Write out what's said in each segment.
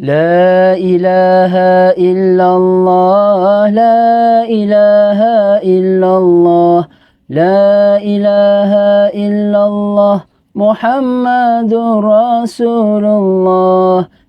La ilaha illallah, la ilaha illallah, la ilaha illallah, Muhammadur Rasulullah.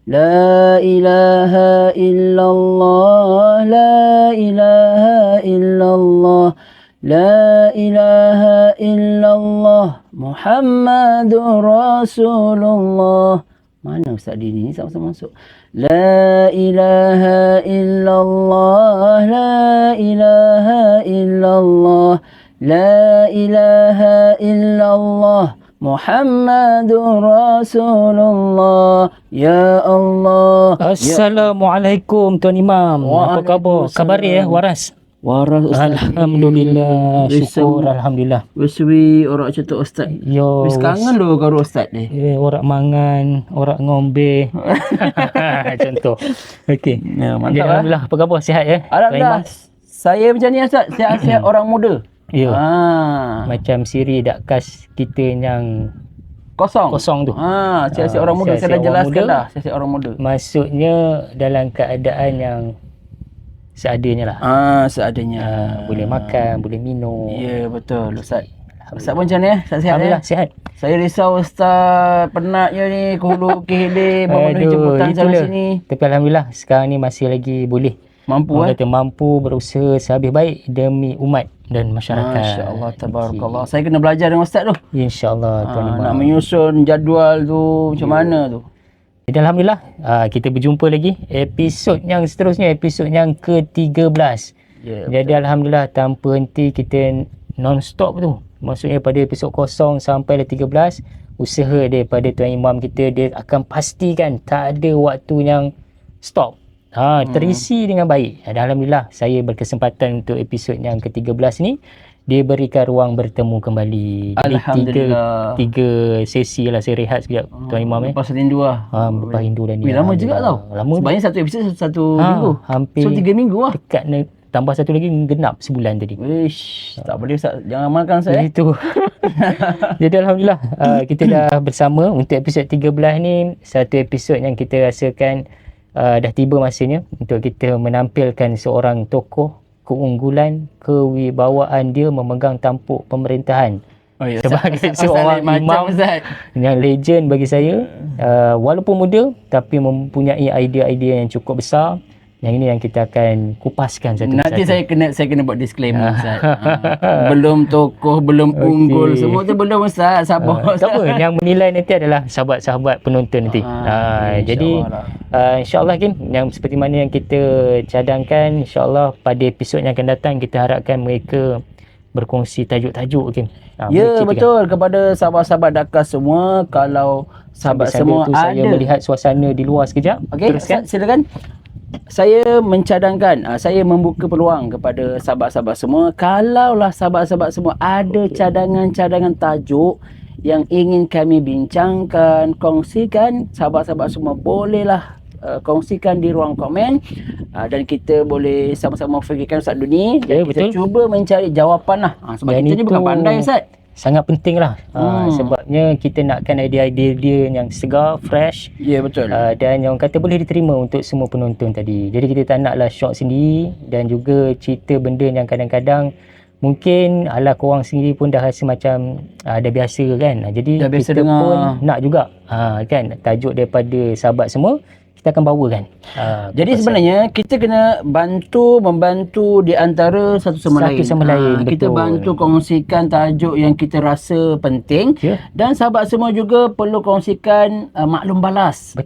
La ilaha illallah, la ilaha illallah, la ilaha illallah, Muhammadur Rasulullah. Mana Ustaz Dini ni sama-sama masuk. La ilaha illallah, la ilaha illallah, la ilaha illallah, Muhammadur Rasulullah. Ya Allah. Assalamualaikum Tuan Imam. Apa khabar? Khabar ya waras? Waras Ustaz. Alhamdulillah. Syukur alhamdulillah. Wis orang cetuk Ustaz. Yo. Wis kangen lu karo Ustaz ni. Orang mangan, orang ngombe. Contoh. Okey. Ya, mantap. Jadi, alhamdulillah. Apa khabar? Sihat ya? Alhamdulillah. Saya macam ni Ustaz. Sihat-sihat orang muda. Ya. Macam siri dak kas kita yang kosong tu. Sihat-sihat orang muda. Saya dah jelaskan dah. Sihat-sihat orang muda. Maksudnya dalam keadaan yang seadanya lah. Seadanya. Boleh makan, boleh minum. Ya, betul Ustaz. Ustaz pun macam ni Ustaz sihat ya? Sihat. Saya risau Ustaz penat je ni ke hulu ke hilir memenuhi jemputan sana sini. Tapi alhamdulillah sekarang ni masih lagi boleh. Mampu kata mampu berusaha sehabis baik demi umat dan masyarakat. Masya-Allah, tabarakallah. Saya kena belajar dengan Ustaz tu. Insya-Allah Tuan Imam. Nak menyusun jadual tu macam mana tu. Jadi alhamdulillah kita berjumpa lagi episod yang seterusnya, episod yang ke-13. Jadi alhamdulillah tanpa henti kita non-stop tu. Maksudnya pada episod 0 sampai 13 usaha daripada Tuan Imam kita, dia akan pastikan tak ada waktu yang stop. Terisi dengan baik. Dan alhamdulillah saya berkesempatan untuk episod yang ke-13 ni dia berikan ruang bertemu kembali. Jadi tiga sesi lah saya rehat sekejap Tuan Imam. Lepas rindu lah. Lepas rindu dah ni. Lama juga tau. Lama. Sebanyak satu episod satu minggu. Hampir. So 3 minggu lah. Dekat tambah satu lagi genap sebulan tadi. Tak boleh Ustaz. Jangan makan saya. Itu. Jadi alhamdulillah kita dah bersama untuk episod 13 ni. Satu episod yang kita rasakan dah tiba masanya untuk kita menampilkan seorang tokoh keunggulan, kewibawaan dia memegang tampuk pemerintahan sebagai seorang imam yang legend bagi saya. Walaupun muda tapi mempunyai idea-idea yang cukup besar. Yang ini yang kita akan kupaskan satu-satu. Nanti saya kena buat disclaimer Ustaz. Belum tokoh, belum unggul, semua tu belum Ustaz. Sabar. Tak apa, yang menilai nanti adalah sahabat-sahabat penonton nanti. Jadi insya-Allah yang seperti mana yang kita cadangkan, insya-Allah pada episod yang akan datang kita harapkan mereka berkongsi tajuk-tajuk betul kepada sahabat-sahabat Dakar semua. Kalau sahabat semua ada saya melihat suasana di luar sekejap. Teruskan. Silakan. Saya mencadangkan, saya membuka peluang kepada sahabat-sahabat semua. Kalaulah sahabat-sahabat semua ada cadangan-cadangan tajuk yang ingin kami bincangkan, kongsikan, sahabat-sahabat semua bolehlah kongsikan di ruang komen dan kita boleh sama-sama fikirkan Ustaz Duni. Kita cuba mencari jawapan lah. Sebab kita ni bukan pandai Ustaz. Sangat penting lah. Sebabnya kita nakkan idea-idea yang segar, fresh. Ya, betul. Dan yang kata boleh diterima untuk semua penonton tadi. Jadi kita tak naklah shock sendiri dan juga cerita benda yang kadang-kadang mungkin ala korang sendiri pun dah rasa macam dah biasa kan. Jadi dah biasa kita dengar. pun nak juga kan tajuk daripada sahabat semua kita akan bawakan. Jadi sebenarnya kita kena membantu di antara satu sama lain. Kita bantu kongsikan tajuk yang kita rasa penting dan sahabat semua juga perlu kongsikan maklum balas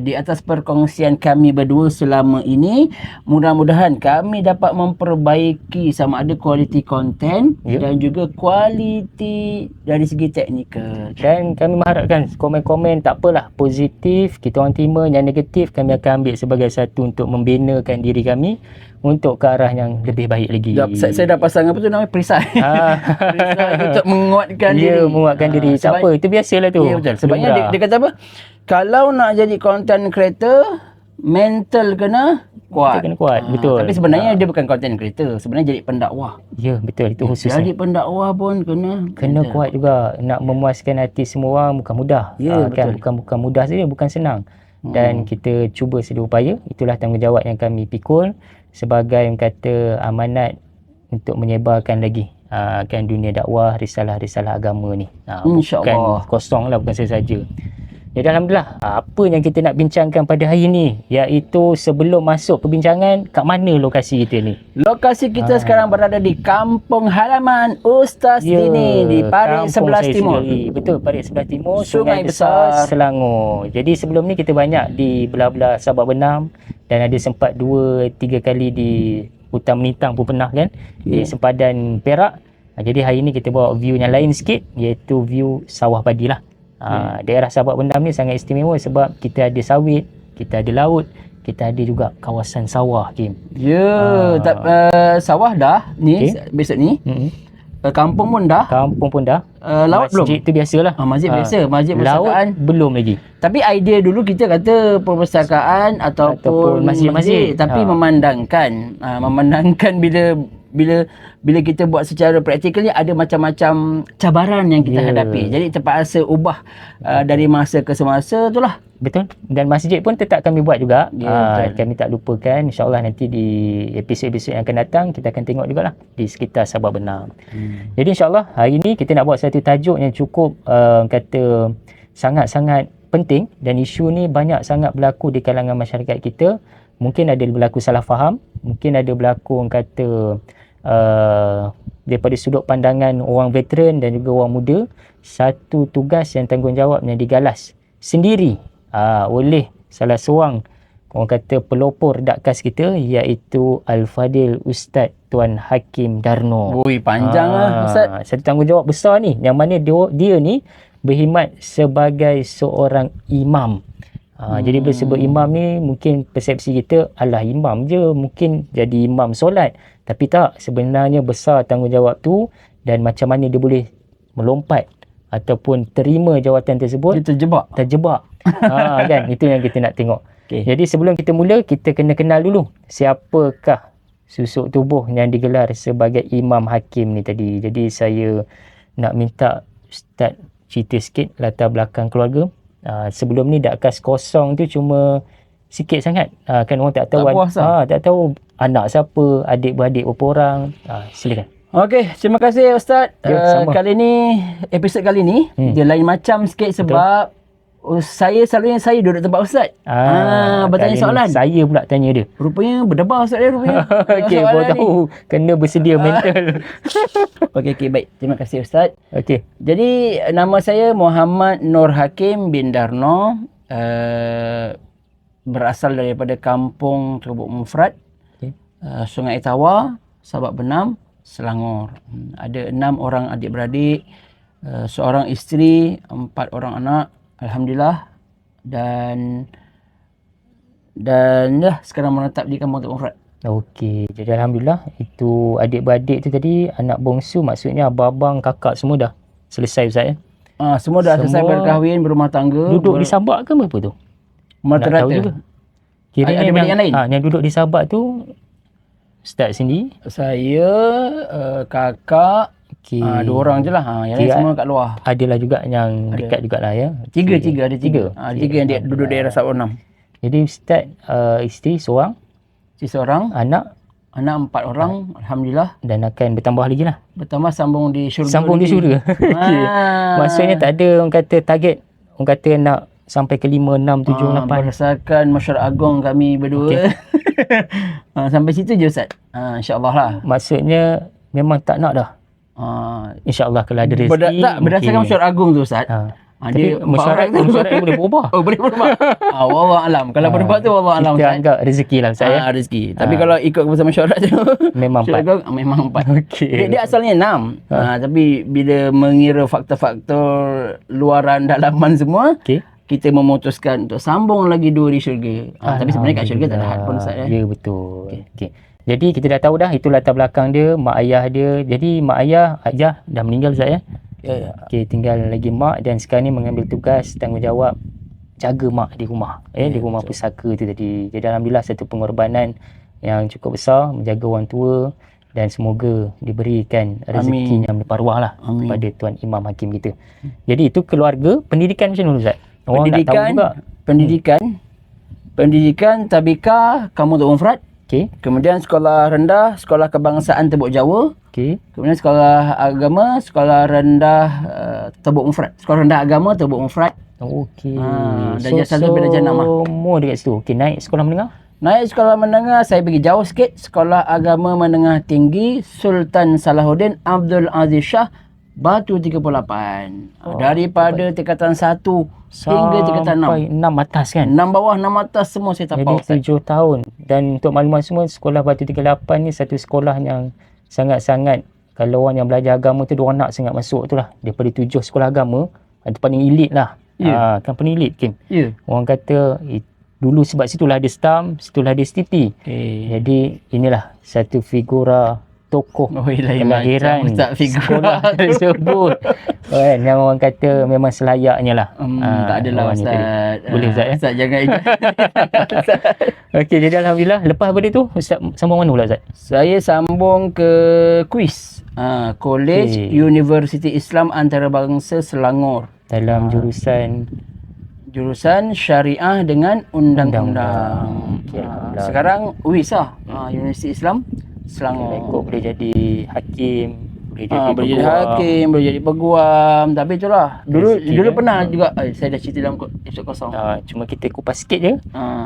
di atas perkongsian kami berdua selama ini. Mudah-mudahan kami dapat memperbaiki sama ada kualiti konten dan juga kualiti dari segi teknikal. Dan kami mengharapkan komen-komen tak apalah, positif kita orang terima, yang negatif kami akan ambil sebagai satu untuk membinakan diri kami untuk ke arah yang lebih baik lagi. Saya dah pasang apa tu namanya, perisai. Perisai untuk menguatkan diri. Menguatkan diri. Tak apa, itu biasalah tu. Ya, betul. Sebabnya dia kata apa? Kalau nak jadi content creator, mental kena kuat. Kena kuat, betul. Tapi sebenarnya dia bukan content creator, sebenarnya jadi pendakwah. Ya, betul, itu khusus. Jadi pendakwah pun kena kuat juga. Nak memuaskan hati semua orang bukan mudah. Ya, betul. Bukan mudah saja, bukan senang. dan kita cuba sedia upaya. Itulah tanggungjawab yang kami pikul sebagai yang kata amanat untuk menyebarkan lagi kan dunia dakwah, risalah-risalah agama ni. Bukan kosong lah, bukan saya saja. Jadi alhamdulillah, apa yang kita nak bincangkan pada hari ni, iaitu sebelum masuk perbincangan, kat mana lokasi kita ni? Lokasi kita sekarang berada di kampung halaman Ustaz Dini di Parit Sebelah Timur. Betul, Parit Sebelah Timur, Sungai Besar, Selangor. Jadi sebelum ni kita banyak di belah-belah Sabak Benam dan ada sempat 2-3 kali di Hutan Menitang pun pernah kan, di sempadan Perak. Jadi hari ni kita bawa view yang lain sikit, iaitu view Sawah Padi lah. Daerah Sabak Benam ni sangat istimewa sebab kita ada sawit, kita ada laut, kita ada juga kawasan sawah, Kim. Sawah dah ni, besok ni. Kampung pun dah. Laut belum? Masjid tu biasalah. Masjid biasa, masjid laut perpustakaan belum lagi. Tapi idea dulu kita kata perpustakaan ataupun masjid, tapi memandangkan bila kita buat secara praktikalnya ada macam-macam cabaran yang kita hadapi. Jadi terpaksa ubah dari masa ke semasa tu lah. Betul. Dan masjid pun tetap kami buat juga. Kami tak lupakan. InsyaAllah nanti di episod-episod yang akan datang kita akan tengok jugalah di sekitar Sabak Benam. Jadi insyaAllah hari ni kita nak buat satu tajuk yang cukup kata sangat-sangat penting, dan isu ni banyak sangat berlaku di kalangan masyarakat kita. Mungkin ada berlaku salah faham, mungkin ada berlaku kata daripada sudut pandangan orang veteran dan juga orang muda, satu tugas yang tanggungjawabnya digalas sendiri oleh salah seorang orang kata pelopor dakkas kita, iaitu Al-Fadil Ustaz Tuan Hakim Darno. Panjang lah Ustaz. Satu tanggungjawab besar ni, yang mana dia ni berkhidmat sebagai seorang imam. Jadi bila sebut imam ni, mungkin persepsi kita, alah imam je, mungkin jadi imam solat. Tapi tak, sebenarnya besar tanggungjawab tu, dan macam mana dia boleh melompat ataupun terima jawatan tersebut. Dia terjebak. Kan, itu yang kita nak tengok. Jadi sebelum kita mula, kita kena kenal dulu siapakah susuk tubuh yang digelar sebagai Imam Hakim ni tadi. Jadi saya nak minta Ustaz cerita sikit latar belakang keluarga. Sebelum ni dakkas kosong tu cuma sikit sangat. Kan orang tak tahu tak tahu anak siapa, adik-beradik berapa orang. Silakan. Okey, terima kasih Ustaz. Episod kali ni dia lain macam sikit sebab selalunya saya duduk tempat Ustaz. Bertanya soalan. Saya pula tanya dia. Rupanya berdebar Ustaz dia rupanya. Okey, baru tahu. Kena bersedia mental. Okey, baik. Terima kasih Ustaz. Okey. Jadi nama saya Muhammad Nur Hakim bin Darno. Berasal daripada kampung Terbuk Mufrad, Sungai Tawa, Sabak Benam, Selangor. Ada 6 orang adik-beradik, seorang isteri, 4 orang anak. Alhamdulillah. Dan sekarang menetap di kampung Terbuk Mufrad. Okey, jadi alhamdulillah itu adik-beradik tu tadi, anak bongsu, maksudnya abang, kakak semua dah selesai Ustaz ya? Semua dah selesai berkahwin, berumah tangga. Duduk di Sabak ke apa tu? Merata-rata. Kiranya yang lain. Yang duduk di Sabak tu Ustaz sendiri, saya, kakak, 2 orang je lah. Yang lain semua kat luar. Adalah juga yang dekat jugalah ya. Tiga. Ada 3 yang duduk daerah Sabak Benam. Jadi Ustaz isteri seorang, anak 4 orang, alhamdulillah. Dan akan bertambah lagi lah. Bertambah sambung di syurga. Di syurga. Maksudnya tak ada orang kata target, orang kata nak sampai ke 5, 6, 7, 8. Berdasarkan masyarakat agung kami berdua. Sampai situ je Ustaz. InsyaAllah lah. Maksudnya memang tak nak dah. InsyaAllah kalau ada rezeki. Berdasarkan masyarakat agung tu Ustaz. Dia mesyuarat boleh berubah. Boleh berubah. Wallah alam. Kalau berubah tu wallah alam. Kita anggap rezeki lah Ustaz. Rezeki. Tapi kalau ikut keputusan masyarakat tu memang 4. Memang 4. Dia asalnya 6. Tapi bila mengira faktor-faktor luaran dalaman semua, kita memutuskan untuk sambung lagi 2 di syurga. Tapi sebenarnya kat syurga tak ada had pun Ustaz. Ya betul. Jadi kita dah tahu dah itu latar belakang dia, mak ayah dia. Jadi mak ayah dah meninggal Ustaz ya? Ya. Tinggal lagi mak, dan sekarang ni mengambil tugas tanggungjawab jaga mak di rumah. Di rumah pusaka tu tadi. Jadi alhamdulillah satu pengorbanan yang cukup besar menjaga orang tua, dan semoga diberikan rezeki yang berparuah lah kepada Tuan Imam Hakim kita. Jadi itu keluarga. Pendidikan macam mana Ustaz? Orang nak tahu juga. Pendidikan Pendidikan Tabika Kamu Tok Mufrad. Okey. Kemudian sekolah rendah Sekolah Kebangsaan Tebuk Jawa. Okey. Kemudian sekolah agama Sekolah rendah Tebuk Mufrad. Sekolah rendah agama Tebuk Mufrad. Okey. Darjah 1 sampai darjah 6 lah. Semua dekat situ. Okey, naik sekolah menengah? Naik sekolah menengah saya pergi jauh sikit. Sekolah Agama Menengah Tinggi Sultan Salahuddin Abdul Aziz Shah Batu 38. Daripada tingkatan 1 hingga tingkatan 6. Sampai 6 atas kan? 6 bawah, 6 atas semua saya tapau. Jadi 7 tahun. Dan untuk makluman semua, sekolah Batu 38 ni satu sekolah yang sangat-sangat, kalau orang yang belajar agama tu, diorang nak sangat masuk tu lah. Daripada 7 sekolah agama, itu paling elit lah. Ya. Kan paling elit, Kim. Ya. Orang kata, dulu sebab situlah ada STAM, situlah ada STP. Jadi inilah satu figura tokoh kelahiran sekolah tersebut. Kan, yang orang kata memang selayaknya lah. Tak adalah Ustaz. Boleh Ustaz ya? Ustaz jangan ikut. Okey, jadi Alhamdulillah. Lepas pada tu, Ustaz sambung mana pula Ustaz? Saya sambung ke KUIS. College Universiti Islam Antarabangsa Selangor. Dalam jurusan Syariah dengan Undang-Undang. Sekarang UIS lah. Universiti Islam Selangor. Ikut boleh jadi hakim, boleh jadi hakim, boleh jadi peguam. Tapi itulah. Dulu pernah juga saya dah cerita dalam episod kosong. Cuma kita kupas sikit je.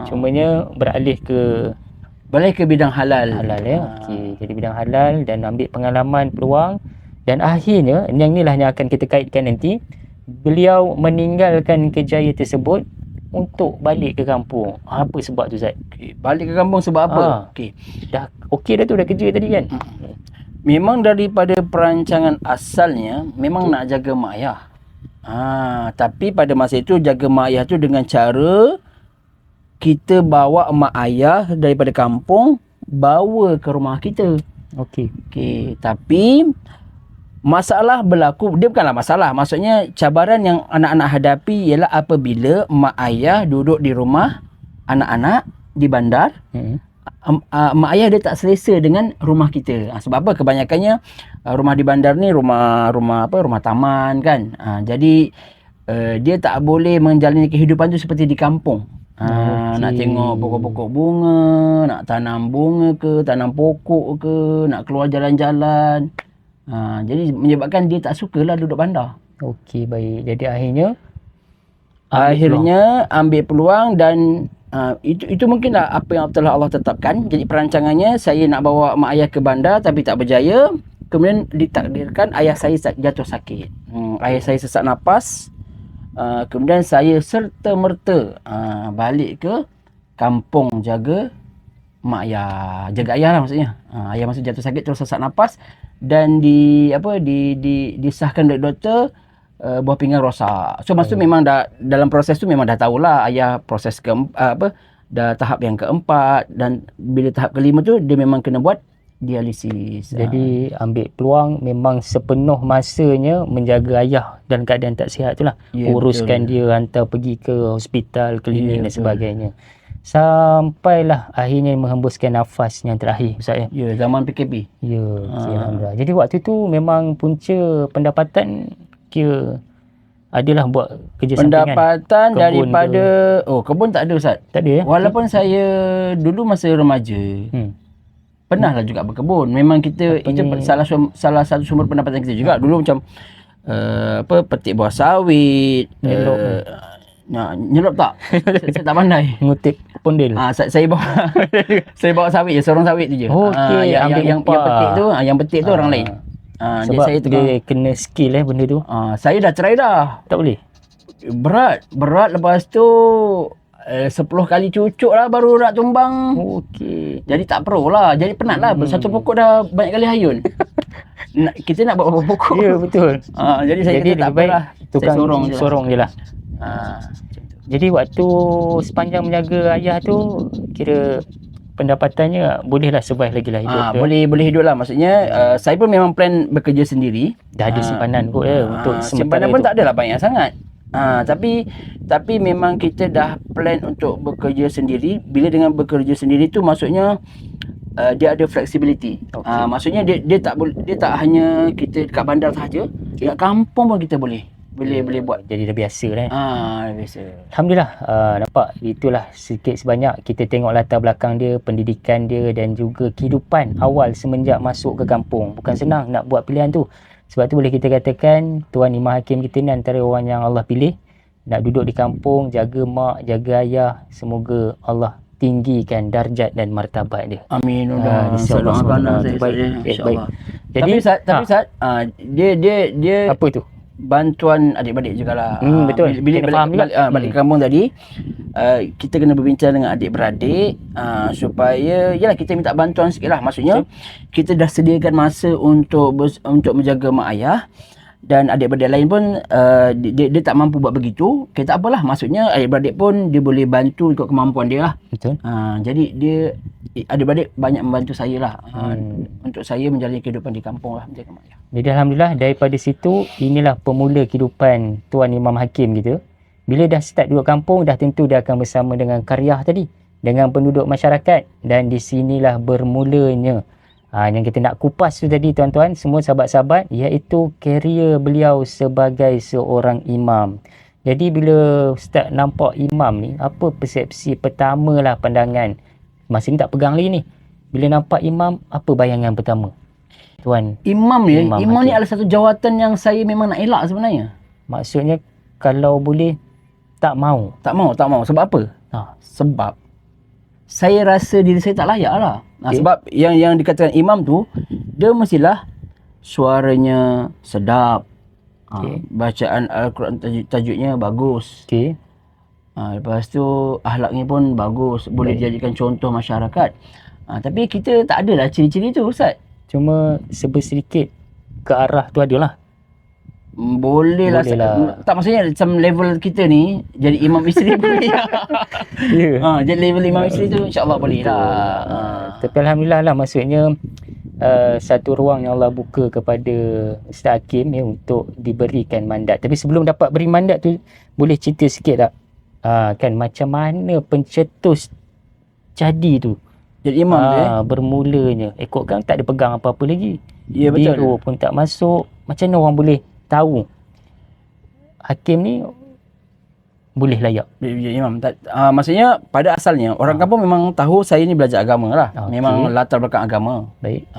Cumanya beralih ke bidang halal. Halal ya. Okey, jadi bidang halal dan ambil pengalaman, peluang, dan akhirnya yang inilah yang akan kita kaitkan nanti. Beliau meninggalkan kerjaya tersebut untuk balik ke kampung. Apa sebab tu Zat? Balik ke kampung sebab apa? Dah okey dah tu, dah kerja tadi kan? Memang daripada perancangan asalnya memang nak jaga mak ayah. Tapi pada masa itu jaga mak ayah tu dengan cara kita bawa mak ayah daripada kampung bawa ke rumah kita. Okey, tapi masalah berlaku, dia bukanlah masalah, maksudnya cabaran yang anak-anak hadapi ialah apabila mak ayah duduk di rumah anak-anak di bandar. Mak ayah dia tak selesa dengan rumah kita. Sebab apa? Kebanyakannya rumah di bandar ni rumah taman kan. Jadi dia tak boleh menjalani kehidupan tu seperti di kampung. Nak tengok pokok-pokok bunga, nak tanam bunga ke, tanam pokok ke, nak keluar jalan-jalan. Jadi menyebabkan dia tak sukalah duduk bandar. Okey, baik. Jadi akhirnya ambil peluang dan itu mungkinlah apa yang telah Allah tetapkan. Jadi perancangannya saya nak bawa mak ayah ke bandar tapi tak berjaya. Kemudian ditakdirkan ayah saya jatuh sakit. Ayah saya sesak nafas. Kemudian saya serta-merta balik ke kampung jaga mak ayah, jaga ayah lah maksudnya. Ayah masa jatuh sakit terus sesak nafas dan disahkan oleh doktor buah pinggang rosak. So masa tu memang dalam proses tu memang dah tahulah ayah proses dah tahap yang keempat, dan bila tahap kelima tu dia memang kena buat dialisis. Jadi ambil peluang memang sepenuh masanya menjaga ayah dalam keadaan tak sihat tu lah. Uruskan dia, hantar pergi ke hospital, klinik dan sebagainya. Sampailah akhirnya menghembuskan nafas yang terakhir Ustaz ya. Zaman PKP. Alhamdulillah. Jadi waktu tu memang punca pendapatan kira adalah buat kerja pendapatan sampingan. Daripada kebun tak ada Ustaz. Tak ada ya. Walaupun saya dulu masa remaja pernahlah juga berkebun. Memang kita itu salah satu sumber pendapatan kita juga. Dulu macam petik buah sawit, nyelop tak? saya tak pandai. Ngutip pondel. Saya bawa sawit je, seorang sawit tu je. Okey, yang petik tu orang lain. Sebab saya dia kena skill benda tu. Saya dah try dah. Tak boleh. Berat lepas tu 10 kali cucuk lah baru nak tumbang. Okey. Jadi tak pro lah. Jadi penat lah. Satu pokok dah banyak kali hayun. Kita nak buat berapa pokok? Ya, betul. Jadi saya kata tak apalah. Tukang sorong je lah. Jadi waktu sepanjang menjaga ayah tu, kira pendapatannya bolehlah survive lagi lah hidup. Boleh hidup lah. Maksudnya saya pun memang plan bekerja sendiri. Dah ada simpanan kot untuk simpanan pun tak adalah banyak sangat. Tapi memang kita dah plan untuk bekerja sendiri. Bila dengan bekerja sendiri tu maksudnya dia ada flexibility. Maksudnya dia tak hanya kita dekat bandar sahaja, dekat kampung pun kita boleh. boleh buat. Jadi dah biasa dah. Dah biasa. Alhamdulillah, nampak itulah sikit sebanyak kita tengok latar belakang dia, pendidikan dia dan juga kehidupan awal semenjak masuk ke kampung. Bukan senang nak buat pilihan tu. Sebab tu boleh kita katakan Tuan Imam Hakim kita ni antara orang yang Allah pilih nak duduk di kampung, jaga mak, jaga ayah. Semoga Allah tinggikan darjat dan martabat dia. Amin. InsyaAllah. Baik. Jadi tapi Ustaz, dia apa tu? bantuan adik-beradik jugalah. Betul. Bila balik ke kampung tadi, kita kena berbincang dengan adik-beradik supaya yalah kita minta bantuan sikitlah. Maksudnya kita dah sediakan masa untuk menjaga mak ayah. Dan adik-beradik lain pun dia tak mampu buat begitu. Kita tak apalah. Maksudnya adik-beradik pun dia boleh bantu ikut kemampuan dia lah. Betul. Jadi dia adik-beradik banyak membantu saya lah. Untuk saya menjalani kehidupan di kampung lah, menjaga mak ayah. Jadi Alhamdulillah daripada situ inilah pemula kehidupan Tuan Imam Hakim kita. Bila dah start duduk kampung, dah tentu dia akan bersama dengan karyah tadi, dengan penduduk masyarakat, dan di sinilah bermulanya yang kita nak kupas tu tadi tuan-tuan, semua sahabat-sahabat, iaitu kerjaya beliau sebagai seorang imam. Jadi bila Ustaz nampak imam ni, apa persepsi pertama lah pandangan? Masa ni tak pegang lagi ni. Bila nampak imam, apa bayangan pertama? Tuan. Imam ni adalah satu jawatan yang saya memang nak elak sebenarnya. Maksudnya kalau boleh tak mau. Tak mau. Sebab apa? Sebab saya rasa diri saya tak layak lah. Sebab yang dikatakan imam tu, dia mestilah suaranya sedap. Bacaan Al-Quran tajudnya bagus. Lepas tu akhlaknya pun bagus. Boleh dijadikan contoh masyarakat. Tapi kita tak adalah ciri-ciri tu, Ustaz. Cuma sedikit ke arah tu adalah. Boleh lah. Tak, maksudnya macam level kita ni jadi imam isteri boleh lah. Jadi level imam isteri tu insya-Allah boleh lah. Tapi Alhamdulillah lah, maksudnya satu ruang yang Allah buka kepada Ustaz Hakim untuk diberikan mandat. Tapi sebelum dapat beri mandat tu, boleh cerita sikit tak? Kan macam mana pencetus jadi tu? Jadi imam tu bermulanya. Ikut kan tak ada pegang apa-apa lagi. Ya, betul. Biro pun tak masuk. Macam mana orang boleh tahu Hakim ni boleh layak jadi imam? Maksudnya pada asalnya orang kampung memang tahu saya ni belajar agama lah. Memang latar belakang agama. Baik.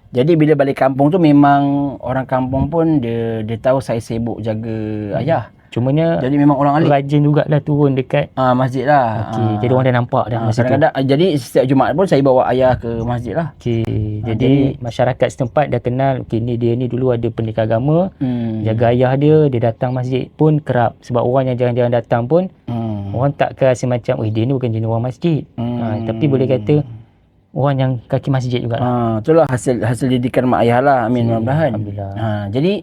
Jadi bila balik kampung tu memang orang kampung pun dia tahu saya sibuk jaga ayah. Cumanya jadi memang orang alim. Rajin jugalah turun dekat masjid lah. Jadi orang dah nampak dah masa tu. Jadi setiap Jumaat pun saya bawa ayah ke masjid lah. Jadi masyarakat setempat dah kenal, ni dia ni dulu ada pendidikan agama, jaga ayah dia datang masjid pun kerap. Sebab orang yang jarang-jarang datang pun orang tak rasa macam dia ni bukan jenis orang masjid. Tapi boleh kata orang yang kaki masjid juga lah. Itulah hasil didikan mak ayah lah. Amin. Mudah-mudahan. Alhamdulillah. Jadi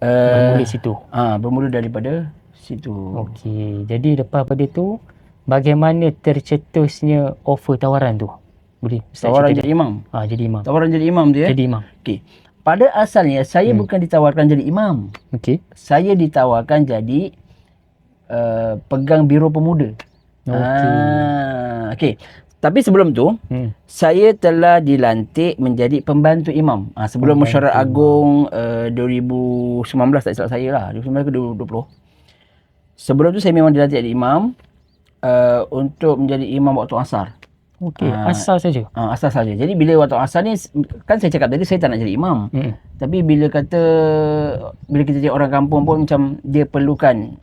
bermula situ. Bermula daripada situ. Okey. Jadi lepas pada tu, bagaimana tercetusnya offer tawaran tu? Boleh Ustaz tawaran jadi imam? Jadi imam. Tawaran jadi imam tu ya? Jadi imam. Okey. Pada asalnya saya bukan ditawarkan jadi imam. Okey. Saya ditawarkan jadi pegang biro pemuda. Okey. Tapi sebelum tu, saya telah dilantik menjadi pembantu imam. Sebelum mesyuarat agung 2019 tak silap saya lah. 2019 ke 2020. Sebelum tu saya memang dilantik jadi imam untuk menjadi imam waktu asar. Okey, asar saja. Asar saja. Jadi bila waktu asar ni, kan saya cakap tadi saya tak nak jadi imam. Tapi bila kita jadi orang kampung pun macam dia perlukan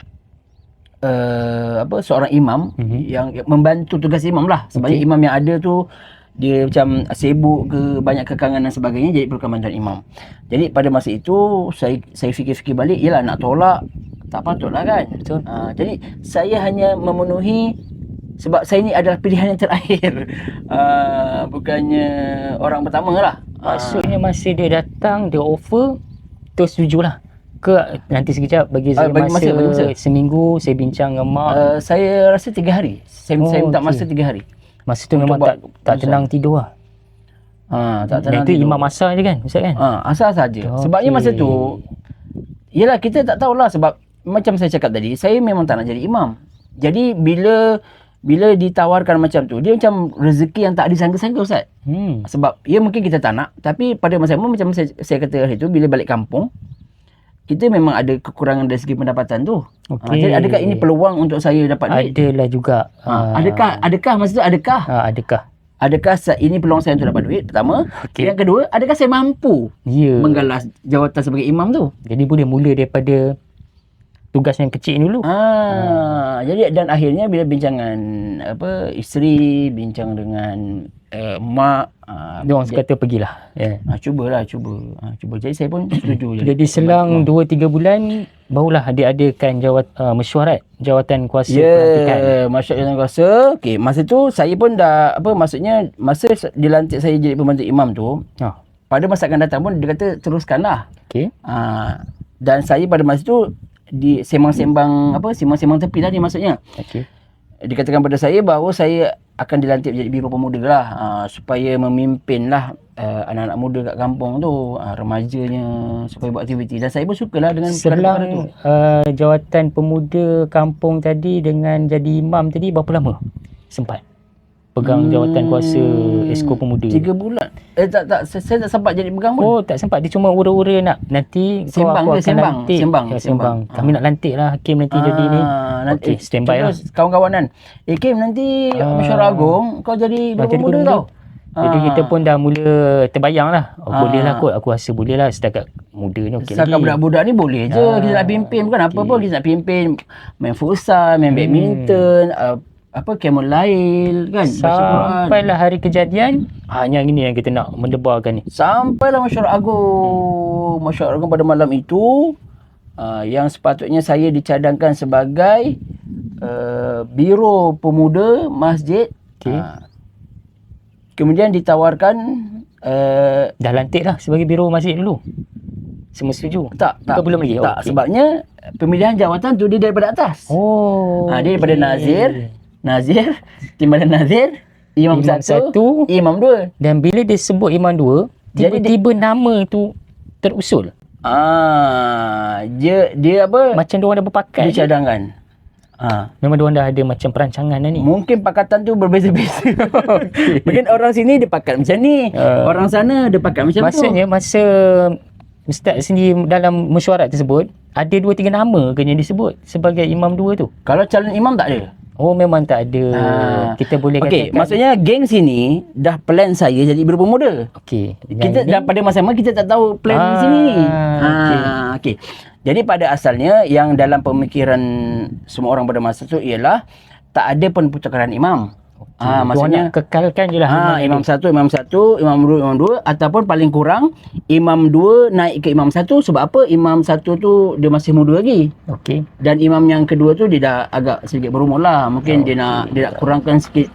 seorang imam yang membantu tugas imam lah. Sebabnya imam yang ada tu dia macam sibuk ke, banyak kekangan dan sebagainya, jadi perlukan bantuan imam. Jadi pada masa itu saya fikir-fikir balik, yalah nak tolak tak patutlah kan. Betul. Jadi saya hanya memenuhi sebab saya ni adalah pilihan yang terakhir. Bukannya orang pertama lah. Maksudnya masa dia datang, dia offer, terus setujulah. Ke nanti sekejap bagi saya masa seminggu saya bincang dengan mak. Saya rasa 3 hari. Saya minta masa 3 hari. Masa tu memang tak tenang tidur lah. Tak tenang tidur. Itu tidur. imam asar je kan Ustaz kan? Asar saja. Sebabnya masa tu yalah kita tak tahulah, sebab macam saya cakap tadi, saya memang tak nak jadi imam. Jadi bila ditawarkan macam tu, dia macam rezeki yang tak disangka-sangka Ustaz. Sebab mungkin kita tak nak, tapi pada masa macam saya kata hari tu, bila balik kampung kita memang ada kekurangan dari segi pendapatan tu. Okey. Jadi adakah ini peluang untuk saya dapat duit? Adalah juga. Adakah maksud tu adakah? Adakah? Adakah ini peluang saya untuk dapat duit? Pertama. Okey. Yang kedua, adakah saya mampu menggalas jawatan sebagai imam tu? Jadi boleh mula daripada tugas yang kecil ni dulu. Jadi dan akhirnya bila bincangan isteri, bincang dengan mak, dia orang kata pergilah. Cuba. Jadi saya pun setuju. Jadi selang 2-3 bulan barulah dia adakan mesyuarat jawatan kuasa pelantikan. Mesyuarat jawatan kuasa. Okey, masa tu saya pun dah maksudnya masa dilantik saya jadi pembantu imam tu, pada masa akan datang pun dia kata teruskanlah. Okey. Dan saya pada masa tu di sembang-sembang tepi tadi maksudnya. Okey. Dikatakan pada saya bahawa saya akan dilantik menjadi biro pemuda lah, supaya memimpinlah anak-anak muda kat kampung tu, remajanya, supaya buat aktiviti. Dan saya pun sukalah dengan perkara-perkara tu. Jawatan pemuda kampung tadi dengan jadi imam tadi berapa lama sempat pegang jawatan kuasa Esko Pemuda? 3 bulan. Saya tak sempat jadi pegang pun. Oh, tak sempat. Dia cuma ura-ura nak nanti sembang. Kami nak lantik lah Hakim nanti jadi ni. Nanti standby lah. Kawan-kawanan. Hakim nanti Mesyuarat Agong kau jadi biro pemuda tau. Jadi kita pun dah mula terbayang lah. Boleh lah kot. Aku rasa boleh lah setakat muda ni okey lagi. Setakat budak-budak ni boleh je. Kita nak pimpin. Bukan apa pun. Kita nak pimpin. Main futsal, main badminton, Camolail kan. Sampailah hari kejadian. Yang ini yang kita nak mendebarkan ni. Sampailah Mesyuarat Agong. Mesyuarat Agong pada malam itu, yang sepatutnya saya dicadangkan sebagai biro pemuda masjid. Kemudian ditawarkan dah lantik lah sebagai biro masjid dulu. Semua setuju? Tak. Belum lagi? Tak, sebabnya pemilihan jawatan tu dia daripada atas. Dia daripada Nazir, Timbalan Nazir, Imam satu, Imam 2. Dan bila dia sebut Imam 2, tiba-tiba nama tu terusul. Dia apa? Macam diorang dah berpakat. Dia cadangkan. Memang diorang dah ada macam perancangan dah ni. Mungkin pakatan tu berbeza-beza. Mungkin orang sini dia pakat macam ni, orang sana dia pakat macam Maksudnya masa Ustaz sendiri dalam mesyuarat tersebut, ada 2-3 nama ke yang disebut sebagai Imam 2 tu? Kalau calon imam tak ada. Oh, memang tak ada. Kita boleh katakan. Maksudnya geng sini dah plan saya jadi biro pemuda. Kita dah pada masa sama kita tak tahu plan di sini. Okey. Jadi pada asalnya yang dalam pemikiran semua orang pada masa tu ialah tak ada pun pertukaran imam. Maksudnya nak kekalkan je lah imam 1, Imam 2 ataupun paling kurang Imam 2 naik ke Imam 1. Sebab apa? Imam 1 tu dia masih muda lagi. Dan imam yang kedua tu dia dah agak sedikit berumur lah. Mungkin dia nak kurangkan sikit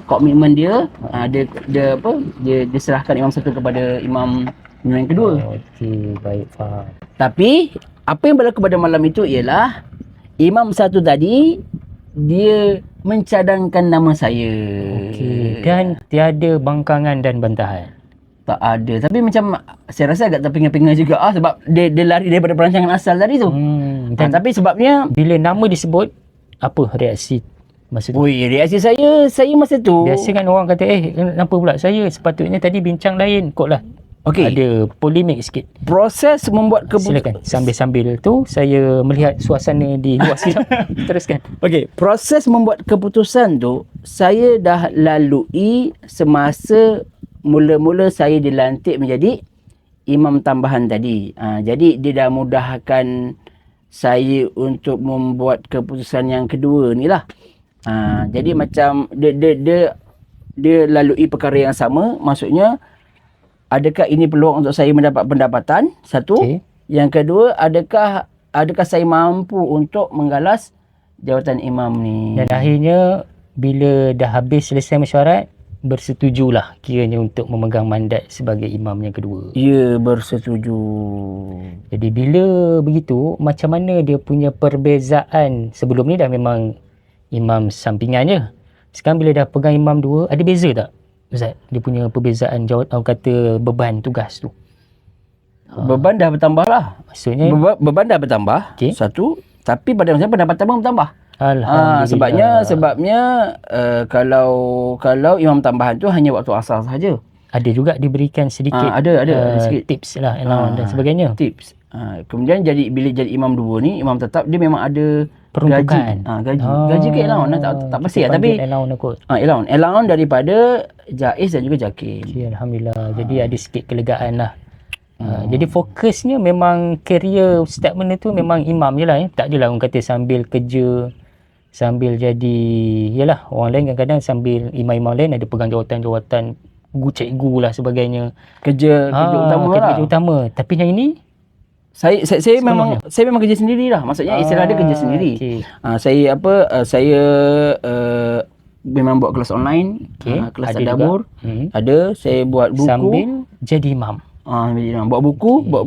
komitmen dia. Dia serahkan Imam 1 kepada imam yang kedua. Baik, faham. Tapi apa yang berlaku pada malam itu ialah Imam 1 tadi dia mencadangkan nama saya. Dan tiada bangkangan dan bantahan. Tak ada. Tapi macam saya rasa agak terpinga-pinga juga sebab dia lari daripada perancangan asal tadi tu. Tapi sebabnya bila nama disebut, apa reaksi masa tu? Reaksi saya masa tu. Biasa kan orang kata, kenapa pula saya? Sepatutnya tadi bincang lain kot lah. Ada polemik sikit. Proses membuat silakan. Sambil-sambil tu saya melihat suasana di luar sidang. Teruskan. Proses membuat keputusan tu saya dah lalui semasa mula-mula saya dilantik menjadi imam tambahan tadi. Jadi dia dah mudahkan saya untuk membuat keputusan yang kedua ni lah. Jadi macam dia lalui perkara yang sama. Maksudnya adakah ini peluang untuk saya mendapat pendapatan? Satu. Yang kedua, adakah saya mampu untuk menggalas jawatan imam ni? Dan akhirnya bila dah habis selesai mesyuarat, bersetujulah kiranya untuk memegang mandat sebagai imam yang kedua. Ya, bersetuju. Jadi bila begitu, macam mana dia punya perbezaan? Sebelum ni dah memang imam sampingan je. Sekarang bila dah pegang imam 2, ada beza tak Ustaz, dia punya perbezaan jawatan, kata beban tugas tu? Beban dah bertambah lah. Maksudnya beban dah bertambah. Satu, tapi pada masa pendapatan pun bertambah. Alhamdulillah. Sebabnya kalau imam tambahan tu hanya waktu asar sahaja. Ada juga diberikan sedikit ada sikit tips lah dan sebagainya. Tips. Kemudian bila jadi imam dua ni, imam tetap, dia memang ada peruntukan. Gaji ke allowance tak pasti lah, tapi allowance daripada Jaiz dan juga Jakir. Okay, Alhamdulillah. Jadi ada sikit kelegaan lah. Jadi fokusnya memang career ustaz benda tu memang imam je lah. Tak adalah orang kata sambil kerja, sambil jadi, yalah orang lain kadang-kadang sambil imam-imam lain ada pegang jawatan-jawatan cikgu lah sebagainya. Kerja utama. Tapi yang ini saya memang kerja sendirilah. Maksudnya istilah dia kerja sendiri. Okay. Saya memang buat kelas online, kelas tadabbur. Ada, saya buat buku sambil jadi imam. Buat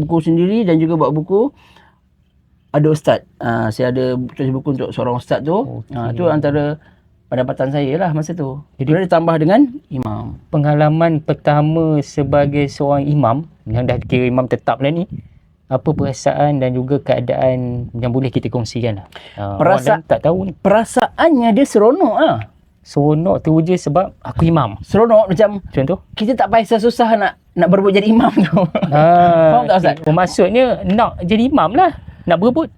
buku sendiri dan juga buat buku ada ustaz. Saya ada tulis buku untuk seorang ustaz tu. Itu antara pendapatan saya lah masa tu. Jadi ditambah dengan imam. Pengalaman pertama sebagai seorang imam yang dah kira imam tetap lah ni, apa perasaan dan juga keadaan yang boleh kita kongsikan lah? Orang tak tahu ni. Perasaannya dia seronok lah. Seronok tu je sebab aku imam. Seronok macam contoh kita tak payah susah nak berebut jadi imam tu. Faham tak Ustaz? Maksudnya nak jadi imam lah, nak berebut.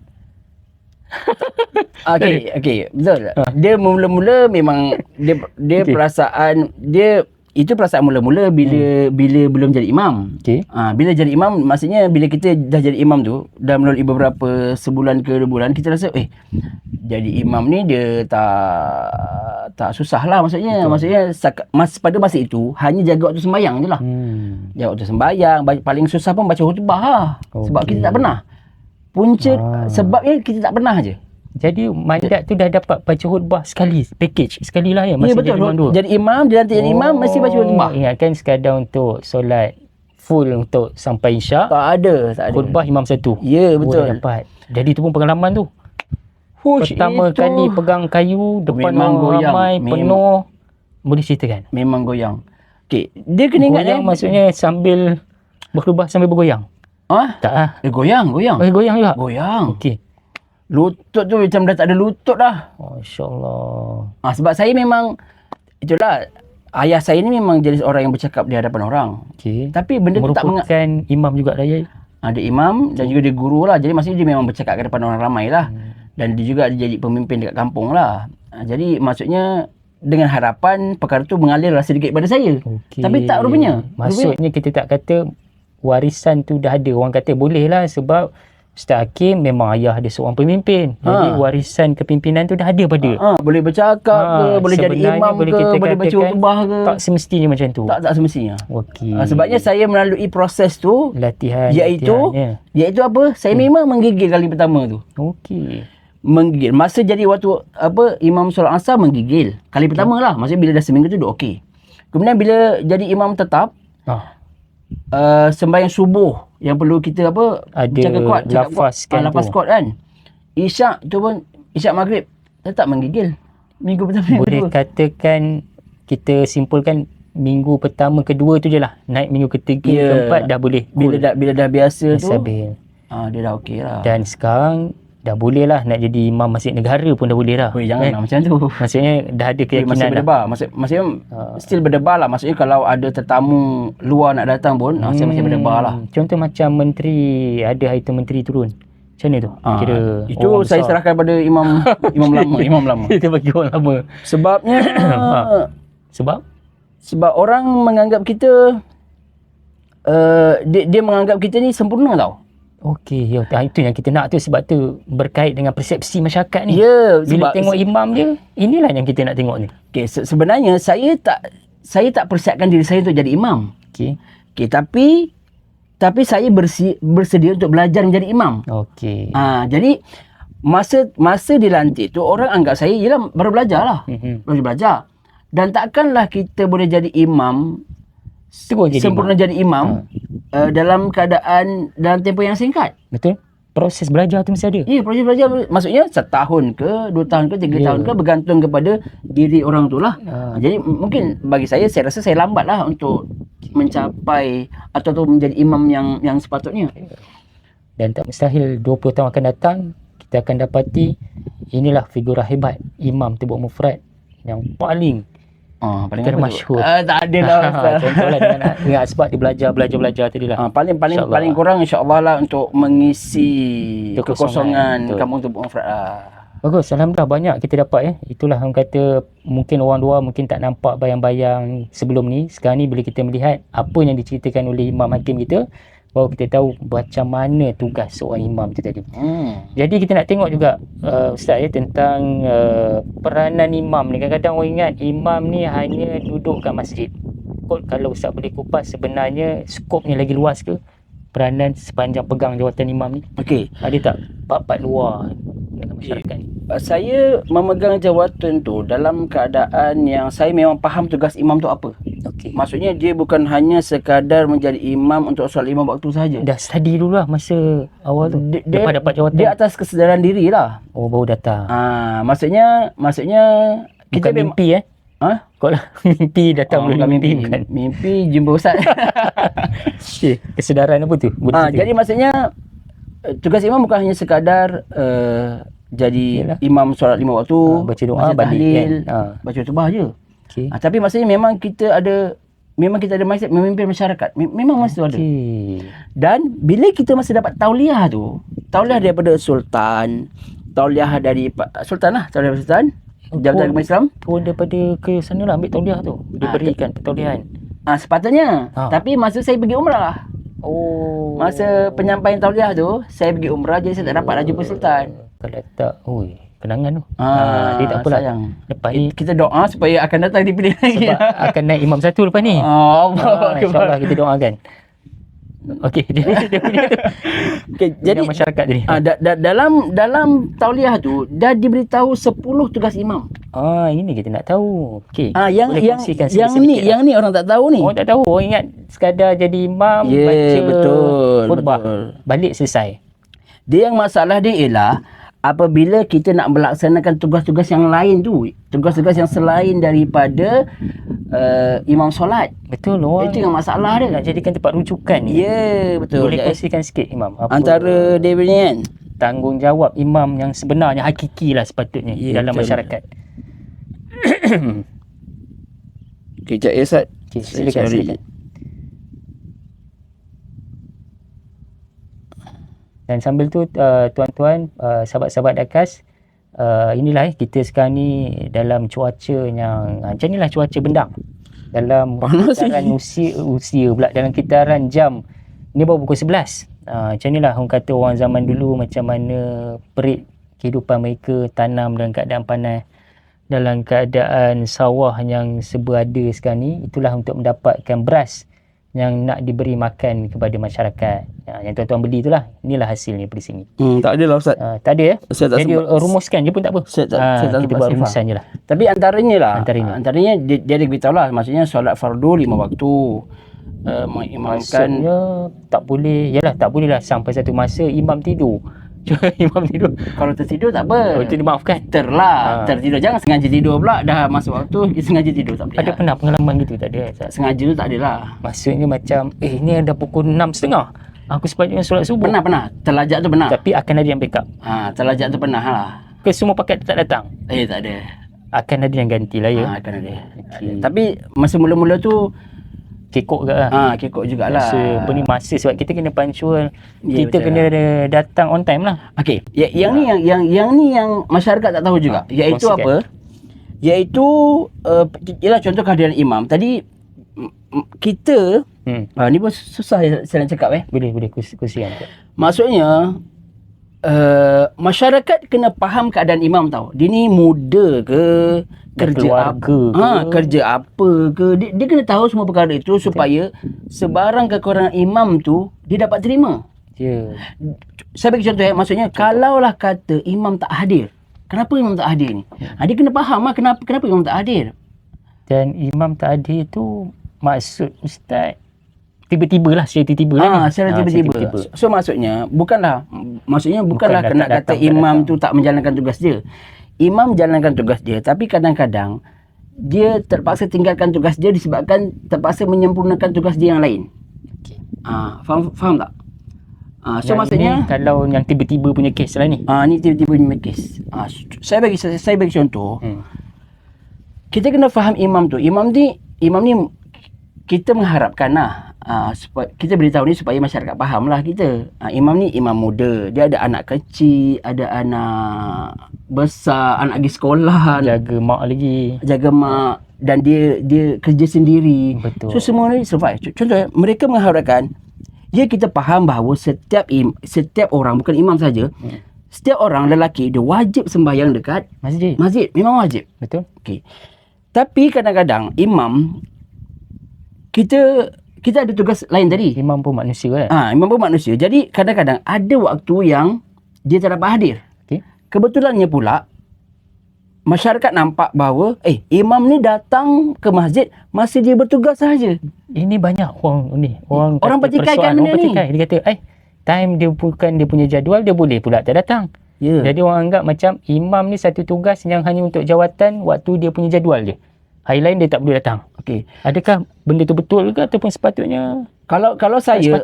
Okey, betul. Dia mula-mula memang dia perasaan dia, itu perasaan mula-mula bila belum jadi imam. Bila jadi imam, maksudnya bila kita dah jadi imam tu, dah melalui beberapa sebulan ke 2 bulan, kita rasa jadi imam ni dia tak susah lah maksudnya. Maksudnya pada masa itu hanya jaga waktu sembahyang je lah. Jaga waktu sembahyang, paling susah pun baca khutbah lah. Sebab kita tak pernah. Punca sebabnya kita tak pernah je. Jadi mandat tu dah dapat baca khutbah sekali, package sekali lah ya masa betul. jadi imam dua. Jadi imam, dia nanti jadi imam mesti baca khutbah. Ingatkan sekadar untuk solat full untuk sampai isyak. Tak ada. Khutbah imam satu. Ya, betul. Dapat. Jadi tu pun pengalaman tu. Pertama kali pegang kayu depan orang ramai, penuh. Boleh ceritakan? Memang goyang. Okey, dia kena ingat goyang maksudnya sambil berkhutbah sambil bergoyang. Tak ah. Goyang. Goyang juga. Goyang. Okey. Lutut tu macam dah tak ada lutut dah. Masya-Allah. Sebab saya memang, itulah, ayah saya ni memang jenis orang yang bercakap di hadapan orang. Okey. Tapi benda tu tak merupakan imam juga dah. Ada imam dan juga dia guru lah. Jadi maksudnya dia memang bercakap ke depan orang ramai lah. Dan dia juga jadi pemimpin dekat kampung lah. Jadi maksudnya dengan harapan perkara tu mengalirlah sedikit pada saya. Tapi tak rupanya. Maksudnya kita tak kata warisan tu dah ada. Orang kata boleh lah sebab Ustaz Hakim memang ayah dia seorang pemimpin. Jadi warisan kepimpinan tu dah ada pada. Boleh bercakap ke, boleh jadi imam ke, boleh baca khutbah ke. Tak semestinya macam tu. Tak semestinya. Okey. Sebabnya saya melalui proses tu, latihan. Iaitu apa? Saya memang menggigil kali pertama tu. Okey. Menggigil. Masa jadi waktu imam solat asar menggigil. Kali pertama lah. Maksudnya bila dah seminggu tu dah okey. Kemudian bila jadi imam tetap, sembahyang subuh yang perlu kita cakap kuat, lafaz kuat kan. Isyak tu pun, isyak maghrib tetap menggigil. Minggu pertama boleh katakan kita simpulkan minggu pertama kedua tu je lah. Naik minggu ketiga keempat dah boleh. Bila dah biasa tu dia dah okey lah. Dan sekarang dah boleh lah nak jadi imam masjid negara pun dah boleh lah. Janganlah macam tu. Maksudnya dah ada keyakinan. Masih berdebar. Maksudnya still berdebar lah. Maksudnya kalau ada tetamu luar nak datang pun, saya masih berdebar lah. Contoh macam menteri, ada item menteri turun. Macam mana tu? Kira itu saya serahkan pada imam lama. Itu bagi orang lama. Sebabnya Sebab orang menganggap kita dia menganggap kita ni sempurna tau. Okey, itu yang kita nak tu. Sebab tu berkait dengan persepsi masyarakat ni. Bila tengok imam dia, inilah yang kita nak tengok ni. Okey, sebenarnya saya tak persiapkan diri saya untuk jadi imam. Okey, tapi saya bersedia untuk belajar menjadi imam. Okey. Jadi masa dilantik tu orang anggap saya ialah baru belajar lah. Baru belajar. Dan takkanlah kita boleh jadi imam, sempurna jadi imam dalam keadaan dalam tempoh yang singkat. Betul. Proses belajar tu mesti ada. Ya, proses belajar maksudnya 1 tahun ke, 2 tahun ke, 3 tahun ke, bergantung kepada diri orang tu lah. Jadi mungkin bagi saya rasa saya lambat lah untuk mencapai atau menjadi imam yang sepatutnya. Dan tak mustahil 20 tahun akan datang kita akan dapati inilah figurah hebat, imam Tebuk Mufrad yang paling Paling kita apa masyhur. Tak ada lah Ustaz. Contohlah dengan sebab dia belajar tadi lah. Paling kurang insya-Allah lah untuk mengisi kekosongan Betul. kampung Tebuk Mufrad lah. Bagus, alhamdulillah banyak kita dapat ya. Itulah orang kata mungkin orang luar mungkin tak nampak bayang-bayang sebelum ni. Sekarang ni bila kita melihat apa yang diceritakan oleh Imam Hakim kita, baru kita tahu macam mana tugas seorang imam tu tadi. Jadi kita nak tengok juga Ustaz ya, tentang peranan imam ni. Kadang-kadang orang ingat imam ni hanya duduk kat masjid. Kalau Ustaz boleh kupas, sebenarnya skopnya lagi luas ke peranan sepanjang pegang jawatan imam ni? Okey. Ada tak part-part luar dalam masyarakat ni? Saya memegang jawatan tu dalam keadaan yang saya memang faham tugas imam tu apa. Okey. Maksudnya dia bukan hanya sekadar menjadi imam untuk solat 5 waktu sahaja. Dah study dulu lah masa awal tu. Lepas dapat jawatan. Dia atas kesedaran diri lah. Oh, baru datang. Maksudnya kita bukan mimpi Kalau mimpi datang melalui mimpi bukan. Mimpi jumpa ustaz. Okay. Kesedaran apa tu? Jadi maksudnya tugas imam bukan hanya sekadar jadi imam solat 5 waktu, baca doa, balik kan. Baca khutbah je. Okay. Tapi maksudnya memang kita ada mindset memimpin masyarakat. Memang masa tu ada. Dan bila kita masih dapat tauliah tu, tauliah daripada sultan, tauliah dari sultan. Jabatan Agama Islam. Daripada ke sana lah ambil tauliah tu. Diberikan pertauliahan. Sepatutnya. Tapi masa saya pergi umrah. Masa penyampaian tauliah tu, saya pergi umrah, jadi saya tak dapat lah jumpa sultan. Kalau tak, kenangan tu. Dia tak apalah. Sayang. Lepas ni kita doa supaya akan datang dipilih lagi. Sebab akan naik imam satu lepas ni. InsyaAllah kita doakan. Okey, jadi dia punya tu. Jadi masyarakat tadi. Dalam tauliah tu dah diberitahu 10 tugas imam. Ini kita nak tahu. Okey. Yang ni orang tak tahu ni. Orang tak tahu. Orang ingat sekadar jadi imam, baca khutbah, balik selesai. Dia yang masalah dia ialah apabila kita nak melaksanakan tugas-tugas yang lain tu, tugas-tugas yang selain daripada imam solat. Betul, orang itu yang masalah dia. Nak jadikan tempat rujukan. Ya, betul. Boleh kongsikan sikit imam apa antara dia punya kan tanggungjawab imam yang sebenarnya hakiki lah sepatutnya dalam betul. Masyarakat. Kejap ya Ustaz. Silakan. Dan sambil tu tuan-tuan, sahabat-sahabat Dakas, inilah kita sekarang ni dalam cuaca yang macam inilah cuaca bendang. Dalam kitaran usia pula, dalam kitaran jam ni baru pukul 11. Macam inilah orang kata orang zaman dulu macam mana perit kehidupan mereka, tanam dalam keadaan panas, dalam keadaan sawah yang berada sekarang ni. Itulah untuk mendapatkan beras yang nak diberi makan kepada masyarakat. Yang tuan-tuan beli itulah. Inilah hasilnya dari sini. Tak ada lah Ustaz. Tak ada ya? Jadi rumuskan je pun tak apa. Kita buat rumusan je lah. Tapi antaranya dia ada beritahu lah. Maksudnya solat fardu 5 waktu. Mengimamkan. Maksudnya tak boleh. Yalah, tak boleh lah sampai satu masa imam tidur. Imam tidur. Kalau tertidur tak apa. Itu dimaafkan. Tertidur. Jangan sengaja tidur pula. Dah masuk waktu sengaja tidur tak boleh. Ada pernah pengalaman gitu? Tak ada. Sengaja tu tak ada lah. Maksudnya macam ni dah pukul 6.30. Aku sepatutnya solat subuh. Pernah. Terlajak tu pernah. Tapi akan ada yang backup. Terlajak tu pernah lah. Ke semua paket tak datang? Tak ada. Akan ada yang ganti lah ya. Akan ada. Tapi masa mula-mula tu kekok juga lah. Kekok jugalah. Masa sebab kita kena punctual. Kita kena datang on time lah. Okey. Yang ni yang masyarakat tak tahu juga. Iaitu apa? Iaitu ialah contoh kehadiran imam. Tadi kita ni pun susah saya nak cakap Boleh kongsikan. Maksudnya masyarakat kena faham keadaan imam tau. Dia ni muda ke, kerja apa ke, dia kena tahu semua perkara itu supaya sebarang kekurangan imam tu dia dapat terima. Saya bagi contoh maksudnya kalaulah kata imam tak hadir, kenapa imam tak hadir ni? Dia kena faham lah kenapa imam tak hadir. Dan imam tak hadir tu maksud ustaz tiba-tiba lah. Secara tiba-tiba. So maksudnya bukanlah kena kata imam tu tak menjalankan tugas dia. Imam menjalankan tugas dia, tapi kadang-kadang dia terpaksa tinggalkan tugas dia disebabkan terpaksa menyempurnakan tugas dia yang lain. Faham tak? So maksudnya kalau yang tiba-tiba punya kes lah ni. Ni tiba-tiba punya kes. Saya bagi contoh. kita kena faham imam tu. Imam ni kita mengharapkan lah supaya kita beritahu ni supaya masyarakat faham lah kita. Imam ni imam muda. Dia ada anak kecil, ada anak besar, anak pergi sekolah, jaga mak lagi. Jaga mak, dan dia kerja sendiri. Betul. So semua ni survive. Contoh mereka mengharapkan kita faham bahawa setiap orang, bukan imam saja, setiap orang lelaki dia wajib sembahyang dekat masjid. Memang wajib. Betul. Okey. Tapi kadang-kadang imam kita ada tugas lain tadi. Imam pun manusia kan? Imam pun manusia. Jadi kadang-kadang ada waktu yang dia tak dapat hadir. Okay. Kebetulannya pula masyarakat nampak bahawa imam ni datang ke masjid masih dia bertugas sahaja. Ini banyak orang pertikaikan benda ni. Dia kata time dia bukan dia punya jadual, dia boleh pula tak datang. Jadi orang anggap macam imam ni satu tugas yang hanya untuk jawatan waktu dia punya jadual je. Hari lain dia tak boleh datang. Okey. Adakah benda tu betul ke ataupun sepatutnya? Kalau saya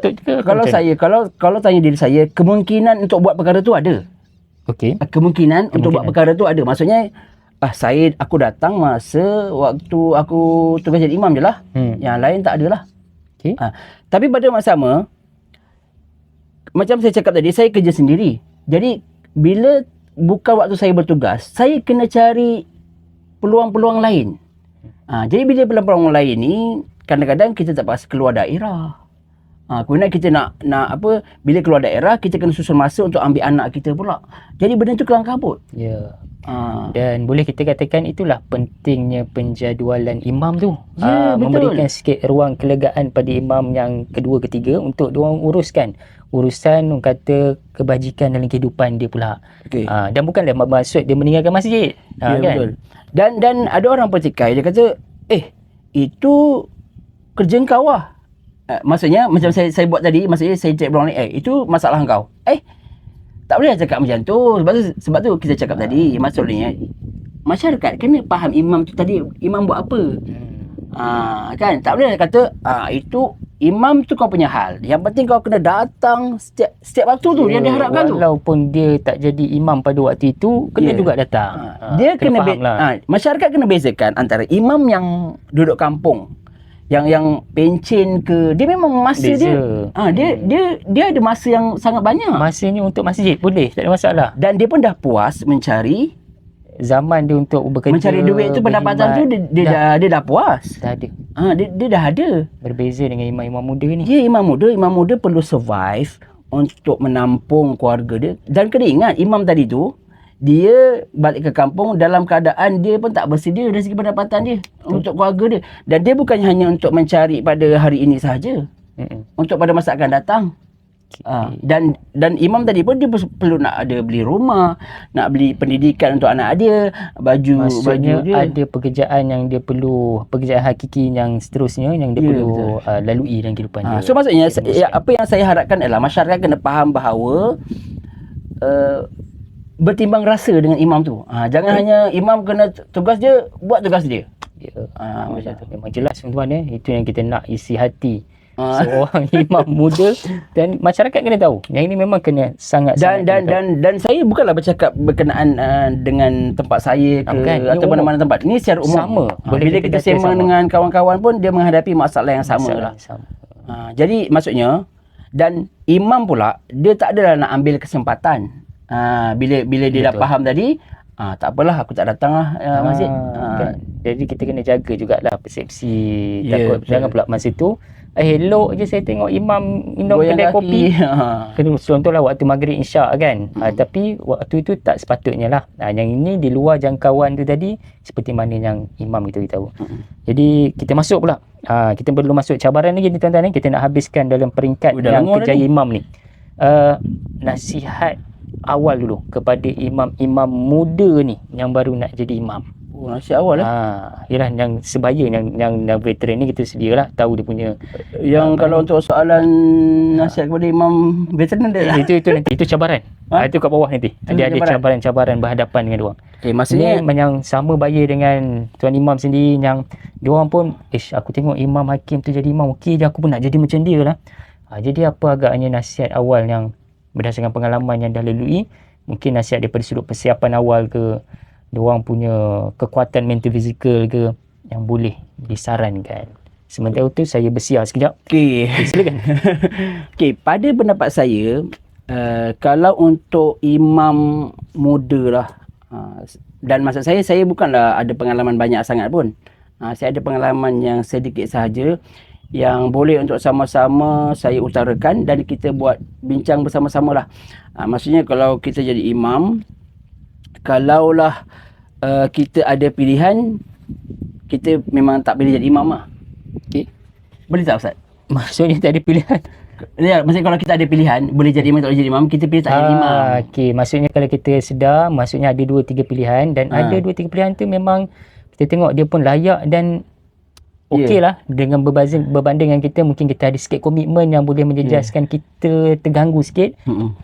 kalau tanya diri saya, kemungkinan untuk buat perkara tu ada. Okey. Kemungkinan untuk buat perkara tu ada. Maksudnya aku datang masa waktu aku tugas jadi imam je lah. Yang lain tak ada lah. Okey. Tapi pada masa sama, macam saya cakap tadi, saya kerja sendiri. Jadi bila bukan waktu saya bertugas, saya kena cari peluang-peluang lain. Jadi bila peluang-peluang lain ni, kadang-kadang kita terpaksa keluar daerah. Kemudian kita nak bila keluar daerah, kita kena susun masa untuk ambil anak kita pula. Jadi benda tu kelang kabut. Ya. Dan boleh kita katakan itulah pentingnya penjadualan imam tu. Ya, memberikan sikit ruang kelegaan pada imam yang kedua, ketiga untuk diorang uruskan urusan orang kata kebajikan dalam kehidupan dia pula. Okay. Dan bukanlah maksud dia meninggalkan masjid. Ya, kan? Betul. Dan ada orang pertikai, dia kata, itu kerja kau lah. Maksudnya macam saya buat tadi, maksudnya saya cakap orang ni, itu masalah kau. Tak boleh cakap macam tu. Sebab tu kita cakap tadi, maksudnya masyarakat kena faham imam tu tadi, imam buat apa. Kan tak boleh kata itu imam tu kau punya hal. Yang penting kau kena datang setiap waktu tu yang diharapkan tu. Walaupun dia tak jadi imam pada waktu itu, kena juga datang. Dia kena masyarakat kena bezakan antara imam yang duduk kampung, yang pencen ke, dia memang masa dia ada masa yang sangat banyak. Masanya untuk masjid boleh, tak ada masalah. Dan dia pun dah puas mencari zaman dia untuk bekerja, mencari duit tu, pendapatan tu dia dah puas. Dah ada. Dia dah ada. Berbeza dengan imam-imam muda ni. Ya, imam muda perlu survive untuk menampung keluarga dia. Dan kena ingat, imam tadi tu dia balik ke kampung dalam keadaan dia pun tak bersedia dari segi pendapatan dia untuk keluarga dia. Dan dia bukan hanya untuk mencari pada hari ini sahaja. Untuk pada masa akan datang. Dan imam tadi pun dia perlu nak ada beli rumah, nak beli pendidikan untuk anak dia, baju dia. Ada pekerjaan yang dia perlu, pekerjaan hakiki yang seterusnya yang dia perlu lalui dalam kehidupan dia. So maksudnya apa yang saya harapkan adalah masyarakat kena faham bahawa bertimbang rasa dengan imam tu. Jangan hanya imam kena tugas dia, buat tugas dia. Macam tu. Memang jelas tuan-tuan, itu yang kita nak, isi hati seorang imam muda, dan masyarakat kena tahu. Yang ini memang kena sangat dan saya bukanlah bercakap berkenaan dengan tempat saya ke atau mana-mana tempat. Ini secara umum. Sama. Bila kita sembang dengan kawan-kawan pun dia menghadapi masalah yang sama. Jadi maksudnya, dan imam pula dia tak adalah nak ambil kesempatan. Bila dia dah faham tadi, tak apalah, aku tak datang lah masjid. Jadi kita kena jaga jugalah persepsi. Takut jangan pula masa tu elok je saya tengok imam minum kedai kopi. Contohlah waktu maghrib isyak kan. Tapi waktu itu tak sepatutnya lah. Yang ini di luar jangkauan tu tadi, seperti mana yang imam kita beritahu. Jadi kita masuk pula. Kita perlu masuk cabaran lagi ni tuan-tuan. Kita nak habiskan dalam peringkat yang kerjaya imam ni. Nasihat awal dulu kepada imam-imam muda ni yang baru nak jadi imam. Nasihat awal yalah, yang sebaya, yang veteran ni kita sedialah tahu dia punya. Yang kalau untuk soalan nasihat kepada imam veteran dia itu nanti, itu cabaran. Itu kat bawah nanti. Ada cabaran-cabaran berhadapan dengan diorang. Maksudnya yang sama baya dengan tuan imam sendiri, yang diorang pun aku tengok imam hakim tu jadi imam, okey je, aku pun nak jadi macam dia lah. Jadi apa agaknya nasihat awal yang berdasarkan pengalaman yang dah lalui, mungkin nasihat daripada sudut persiapan awal ke, diorang punya kekuatan mental fizikal ke yang boleh disarankan. Sementara itu saya bersiar sekejap. Okey. Silakan. Okey, pada pendapat saya, kalau untuk imam muda lah, dan maksud saya bukanlah ada pengalaman banyak sangat pun. Saya ada pengalaman yang sedikit sahaja yang boleh untuk sama-sama saya utarakan dan kita buat bincang bersama-sama lah. Maksudnya kalau kita jadi imam, kalaulah kita ada pilihan, kita memang tak boleh jadi imam lah. Okay. Boleh tak Ustaz? Maksudnya tak ada pilihan. Ya, maksudnya kalau kita ada pilihan, boleh jadi imam tak boleh jadi imam, kita pilih tak jadi imam. Okey, maksudnya kalau kita sedar, maksudnya ada 2-3 pilihan dan ada 2-3 pilihan tu memang kita tengok dia pun layak dan okey lah dengan berbanding dengan kita, mungkin kita ada sikit komitmen yang boleh menjejaskan kita terganggu sikit.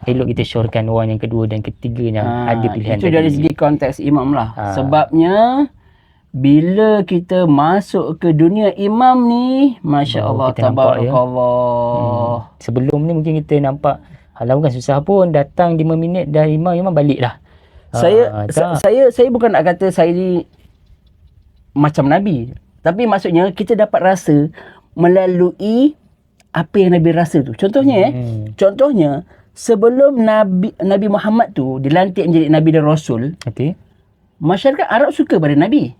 Elok kita syorkan orang yang kedua dan ketiga yang ada pilihan itu tadi. dari segi konteks imam lah. Sebabnya bila kita masuk ke dunia imam ni, Masya Allah, tabarakallah. Sebelum ni mungkin kita nampak halau kan susah pun, datang 5 minit dah imam balik dah. Saya bukan nak kata saya ni macam Nabi, tapi maksudnya kita dapat rasa melalui apa yang Nabi rasa tu. Contohnya sebelum Nabi Muhammad tu dilantik menjadi Nabi dan Rasul, masyarakat Arab suka pada Nabi.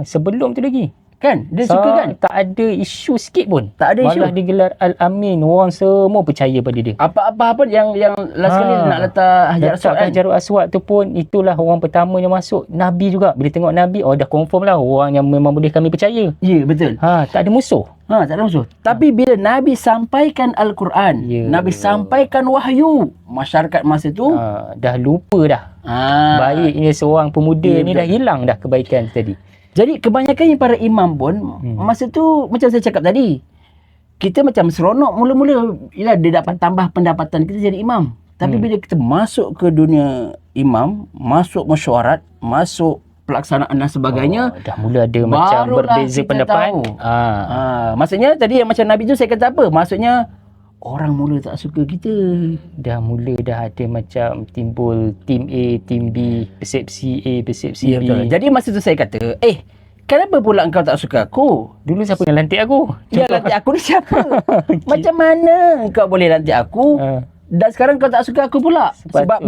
Sebelum tu lagi kan, dia suka kan, tak ada isu sikit pun, tak ada isu. Malah digelar Al-Amin, orang semua percaya pada dia. Apa-apa yang last kali nak letak Hajar Aswad kan, Hajar Aswad tu pun itulah orang pertama yang masuk. Nabi juga, bila tengok Nabi, dah confirm lah orang yang memang boleh kami percaya. Ya, betul. Tak ada musuh. Tak ada musuh. Tapi bila Nabi sampaikan Al-Quran, Nabi sampaikan wahyu, masyarakat masa tu dah lupa dah. Baiknya seorang pemuda ni dah hilang dah kebaikan tadi. Jadi kebanyakan para imam pun masa tu macam saya cakap tadi, kita macam seronok mula-mula, ialah dia dapat tambah pendapatan, kita jadi imam. Tapi bila kita masuk ke dunia imam, masuk mesyuarat, masuk pelaksanaan dan sebagainya, dah mula ada macam berbeza pendapat. Maksudnya tadi yang macam Nabi tu saya kata apa? Maksudnya orang mula tak suka kita. Dah ada macam timbul tim A, tim B, persepsi A, persepsi B. Betul. Jadi masa tu saya kata, kenapa pula engkau tak suka aku? Dulu siapa yang lantik aku? Ya, lantik aku ni siapa? Macam mana kau boleh lantik aku? Dan sekarang kau tak suka aku pula? Sebab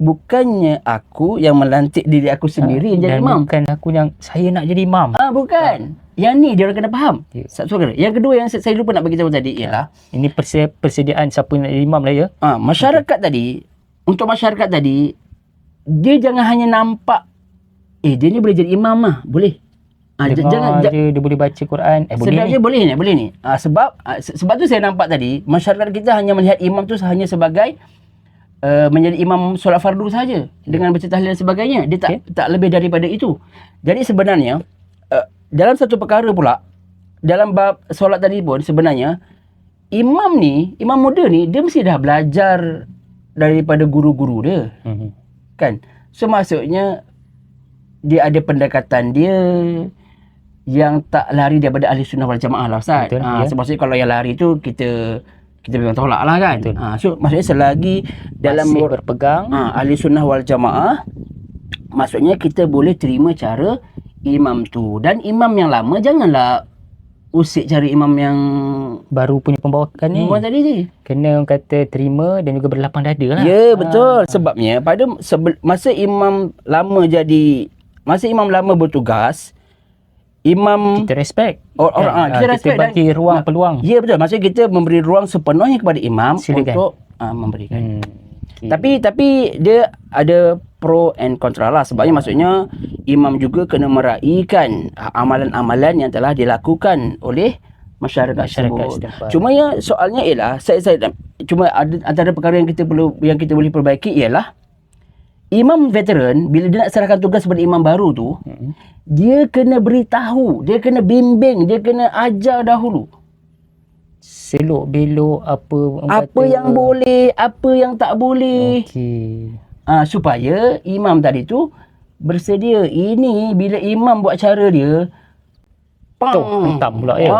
bukannya aku yang melantik diri aku sendiri yang jadi imam. Bukan aku yang saya nak jadi imam. Bukan. Yang ni dia orang kena faham. Yang kedua yang saya lupa nak bagi tahu tadi ialah ini persediaan siapa nak jadi imam lah ya. Masyarakat tadi, untuk masyarakat tadi, dia jangan hanya nampak dia ni boleh jadi imam lah. Boleh. Dia boleh baca Quran. Sebenarnya boleh ni. Sebab tu saya nampak tadi, masyarakat kita hanya melihat imam tu hanya sebagai menjadi imam solat fardu saja dengan baca tahlil dan sebagainya. Dia tak lebih daripada itu. Jadi sebenarnya dalam satu perkara pula, dalam bab solat tadi pun sebenarnya imam muda ni dia mesti dah belajar daripada guru-guru dia. Kan? So maksudnya dia ada pendekatan dia yang tak lari daripada ahli sunnah wal jamaah lah Ustaz. So maksudnya kalau yang lari tu kita memang tolak lah kan. So maksudnya selagi dalam masih berpegang ahli sunnah wal jamaah, maksudnya kita boleh terima cara imam tu. Dan imam yang lama janganlah usik cari imam yang baru punya pembawakan ni. Bukan tadi ni. Kena orang kata terima dan juga berlapang dada lah. Ya, betul. Sebabnya pada masa imam lama bertugas, imam kita respect. Kita respect kita bagi ruang peluang. Ya, betul. Maksudnya kita memberi ruang sepenuhnya kepada imam. Silakan. Untuk memberikan. Tapi dia ada pro and kontra lah. Sebabnya maksudnya imam juga kena meraihkan amalan-amalan yang telah dilakukan oleh masyarakat tersebut. Cuma soalnya ialah cuma ada antara perkara yang kita boleh perbaiki ialah imam veteran bila dia nak serahkan tugas kepada imam baru tu, dia kena beritahu, dia kena bimbing, dia kena ajar dahulu. Selok belok apa yang boleh, apa yang tak boleh. Supaya imam tadi tu bersedia. Ini bila imam buat cara dia, hentam pula ya.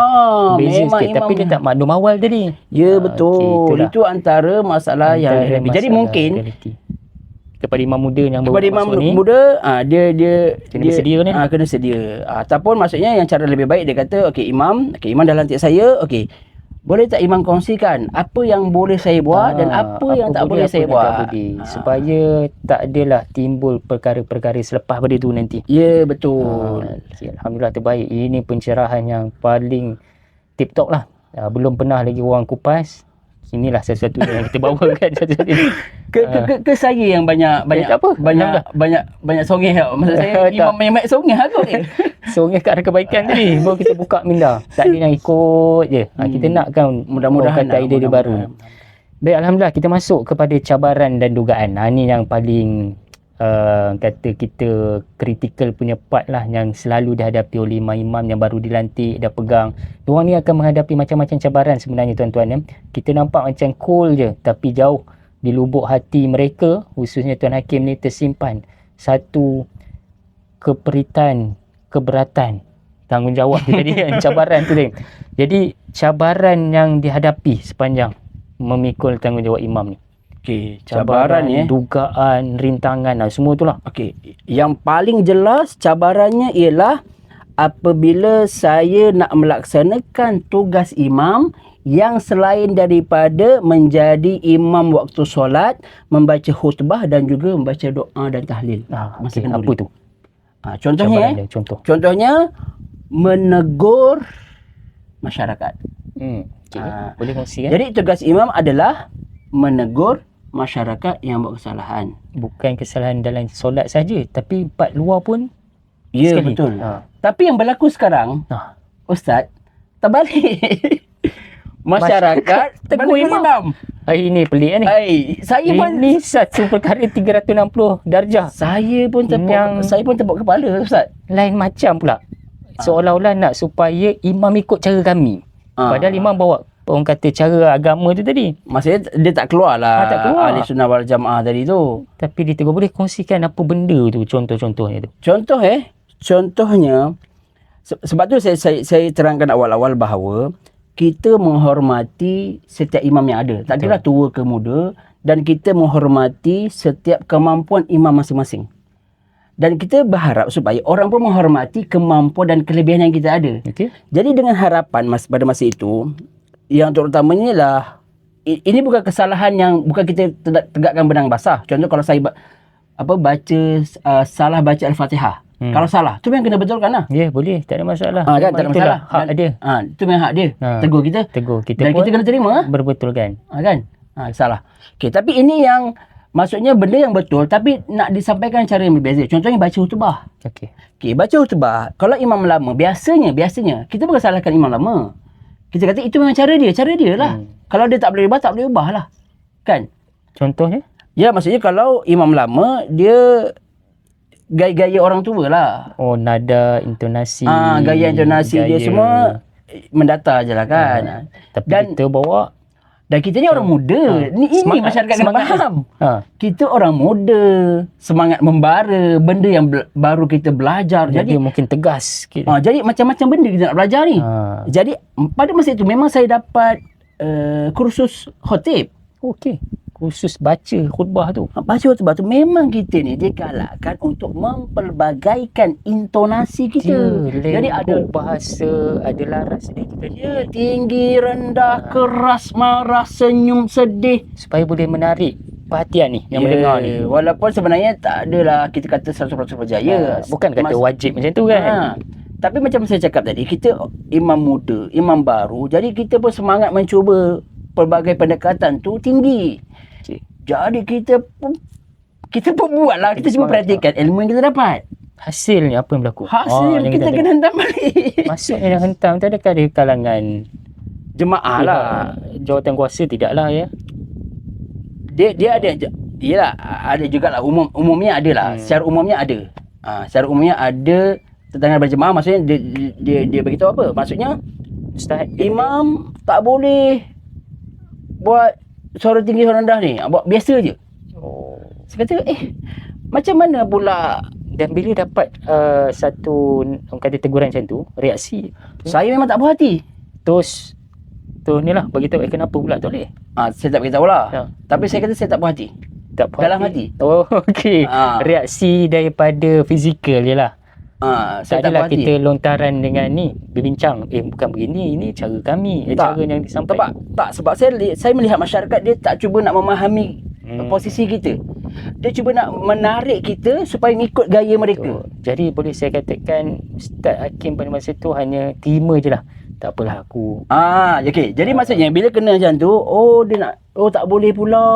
Beza sikit, tapi dia tak maklum awal tadi. Ya, betul. Itu antara masalah yang jadi mungkin kepada imam muda yang baru kepada imam masuk ni, muda, dia kena bersedia ni. Kena sedia. Ataupun maksudnya yang cara lebih baik dia kata, okey imam dah lantik saya, okey. Boleh tak imam kongsikan apa yang boleh saya buat dan apa yang tak boleh saya buat, supaya tak adalah timbul perkara-perkara selepas pada tu nanti. Ya, betul. Alhamdulillah terbaik. Ini pencerahan yang paling tip top lah. Belum pernah lagi orang kupas. Inilah sesuatu yang kita bawakan satu-satunya. Ke saya yang banyak songeh. Maksud saya imam yang banyak songeh aku ni. Songeh kat kebaikan tadi. Baru kita buka minda. Tak ada yang ikut je. Kita nakkan mudah-mudahan kata idea dia baru. Baik, alhamdulillah kita masuk kepada cabaran dan dugaan. Ini yang paling kata kita critical punya part lah, yang selalu dihadapi oleh imam-imam yang baru dilantik, dah pegang. Diorang ni akan menghadapi macam-macam cabaran sebenarnya tuan-tuan. Kita nampak macam cool je, tapi jauh di lubuk hati mereka, khususnya Tuan Hakim ni, tersimpan satu keperitan, keberatan, tanggungjawab tu tadi kan, cabaran tu tadi. Jadi cabaran yang dihadapi sepanjang memikul tanggungjawab imam ni. Okey, cabaran dugaan, rintangan, semua itulah. Okey, yang paling jelas cabarannya ialah apabila saya nak melaksanakan tugas imam yang selain daripada menjadi imam waktu solat, membaca khutbah dan juga membaca doa dan tahlil. Apa tu? Contohnya contohnya menegur masyarakat. Boleh kongsi kan? Jadi tugas imam adalah menegur masyarakat yang buat kesalahan. Bukan kesalahan dalam solat saja, tapi part luar pun. Ya, sekali. Betul. Tapi yang berlaku sekarang, Ustaz, terbalik. Masyarakat tegur imam. Ini pelik ni. Saya pun ini satu perkara 360 darjah. Saya pun tepuk kepala, Ustaz. Lain macam pula. Seolah-olah nak supaya imam ikut cara kami. Padahal imam bawa orang kata cara agama tu tadi. Maksudnya dia tak keluar lah ahli sunnah wal jamaah tadi tu. Tapi dia tegur. Boleh kongsikan apa benda tu, contoh-contohnya tu? Contohnya, sebab tu saya terangkan awal-awal bahawa kita menghormati setiap imam yang ada. Tak kira tua ke muda. Dan kita menghormati setiap kemampuan imam masing-masing. Dan kita berharap supaya orang pun menghormati kemampuan dan kelebihan yang kita ada. Jadi dengan harapan pada masa itu, yang terutamanya ialah, ini bukan kesalahan yang bukan kita tegakkan benang basah. Contoh kalau saya salah baca Al-Fatihah. Kalau salah, tu memang kena betulkan lah. Ya, boleh. Tak ada masalah. Kan, tak ada masalah. Hak dia. Itu memang hak dia. Tegur kita. Dan kita kena terima. Berbetulkan. Kan? Salah. Okey, tapi ini yang maksudnya benda yang betul tapi nak disampaikan cara yang berbeza. Contohnya baca khutbah. Okey, baca khutbah. Kalau imam lama, biasanya kita bukan salahkan imam lama. Kita kata itu memang cara dia lah. Kalau dia tak boleh ubah lah. Kan? Contohnya? Ya, maksudnya kalau imam lama, dia gaya-gaya orang tua lah. Nada, intonasi. Gaya intonasi dia semua mendata je lah kan. Tapi kita bawa. Dan kita ni orang muda. Ini masyarakat kena faham. Kita orang muda. Semangat membara. Benda yang baru kita belajar. Jadi mungkin tegas sikit. Jadi macam-macam benda kita nak belajar ni. Jadi pada masa itu memang saya dapat kursus khotib. Okey. Kursus baca khutbah tu. Baca khutbah tu memang kita ni digalakkan untuk mempelbagaikan intonasi kita. Jadi ada bahasa, ada laras kita. Ya, tinggi, rendah, keras, marah, senyum, sedih. Supaya boleh menarik perhatian ni yang mendengar ni. Walaupun sebenarnya tak adalah kita kata 100% berjaya. Bukan kata wajib macam tu kan. Tapi macam saya cakap tadi, kita imam muda, imam baru. Jadi kita pun semangat mencuba pelbagai pendekatan tu tinggi. Jadi kita pun buatlah. Kita cuba perhatikan ilmu yang kita dapat. Hasilnya apa yang berlaku? Hasil kita kena hentam balik. Maksudnya yang hentam tu adakah dari kalangan jemaah lah. Jawatan kuasa tidaklah ya. Dia ada. Yalah, ada jugalah umumnya ada lah. Secara umumnya ada. Secara umumnya ada tentang berjemaah. Maksudnya dia beritahu apa? Maksudnya Ustaz, imam tak boleh buat suara tinggi suara rendah ni. Buat biasa je. Saya kata macam mana pula. Dan bila dapat satu orang kata teguran macam tu, reaksi saya memang tak puas hati. Terus ni lah beritahu kenapa pula tak boleh. Saya tak beritahu lah. Tapi saya kata saya tak puas hati. Tak puas dalam hati. Oh, okey. Reaksi daripada fizikal je lah. Saya tak adalah puas hati. kita lontaran dengan ni, berbincang. Bukan begini, ini cara kami. Cara yang disampaikan. Sebab saya melihat masyarakat dia tak cuba nak memahami posisi kita. Dia cuba nak menarik kita supaya ngikut gaya mereka. Jadi boleh saya katakan Ustaz Hakim pada masa tu hanya terima je lah. Tak apalah aku. Okey. Jadi maksudnya bila kena macam tu, dia nak tak boleh pula.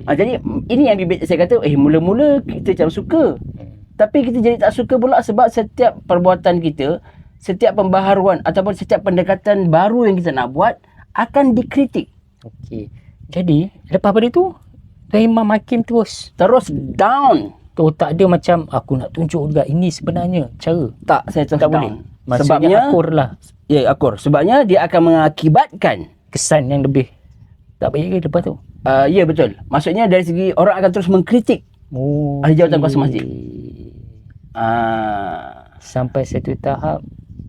Jadi ini yang saya kata, mula-mula kita macam suka. Tapi kita jadi tak suka pula sebab setiap perbuatan kita, setiap pembaharuan ataupun setiap pendekatan baru yang kita nak buat akan dikritik. Okey. Jadi lepas pada tu Imam Hakim terus down. Tak ada macam aku nak tunjuk juga ini sebenarnya cara. Tak, saya terus tak down. Boleh. Maksudnya akur lah. Ya, akur. Sebabnya dia akan mengakibatkan kesan yang lebih tak baik ke lepas tu? Ya, betul. Maksudnya dari segi orang akan terus mengkritik ahli jawatan kuasa masjid. Sampai satu tahap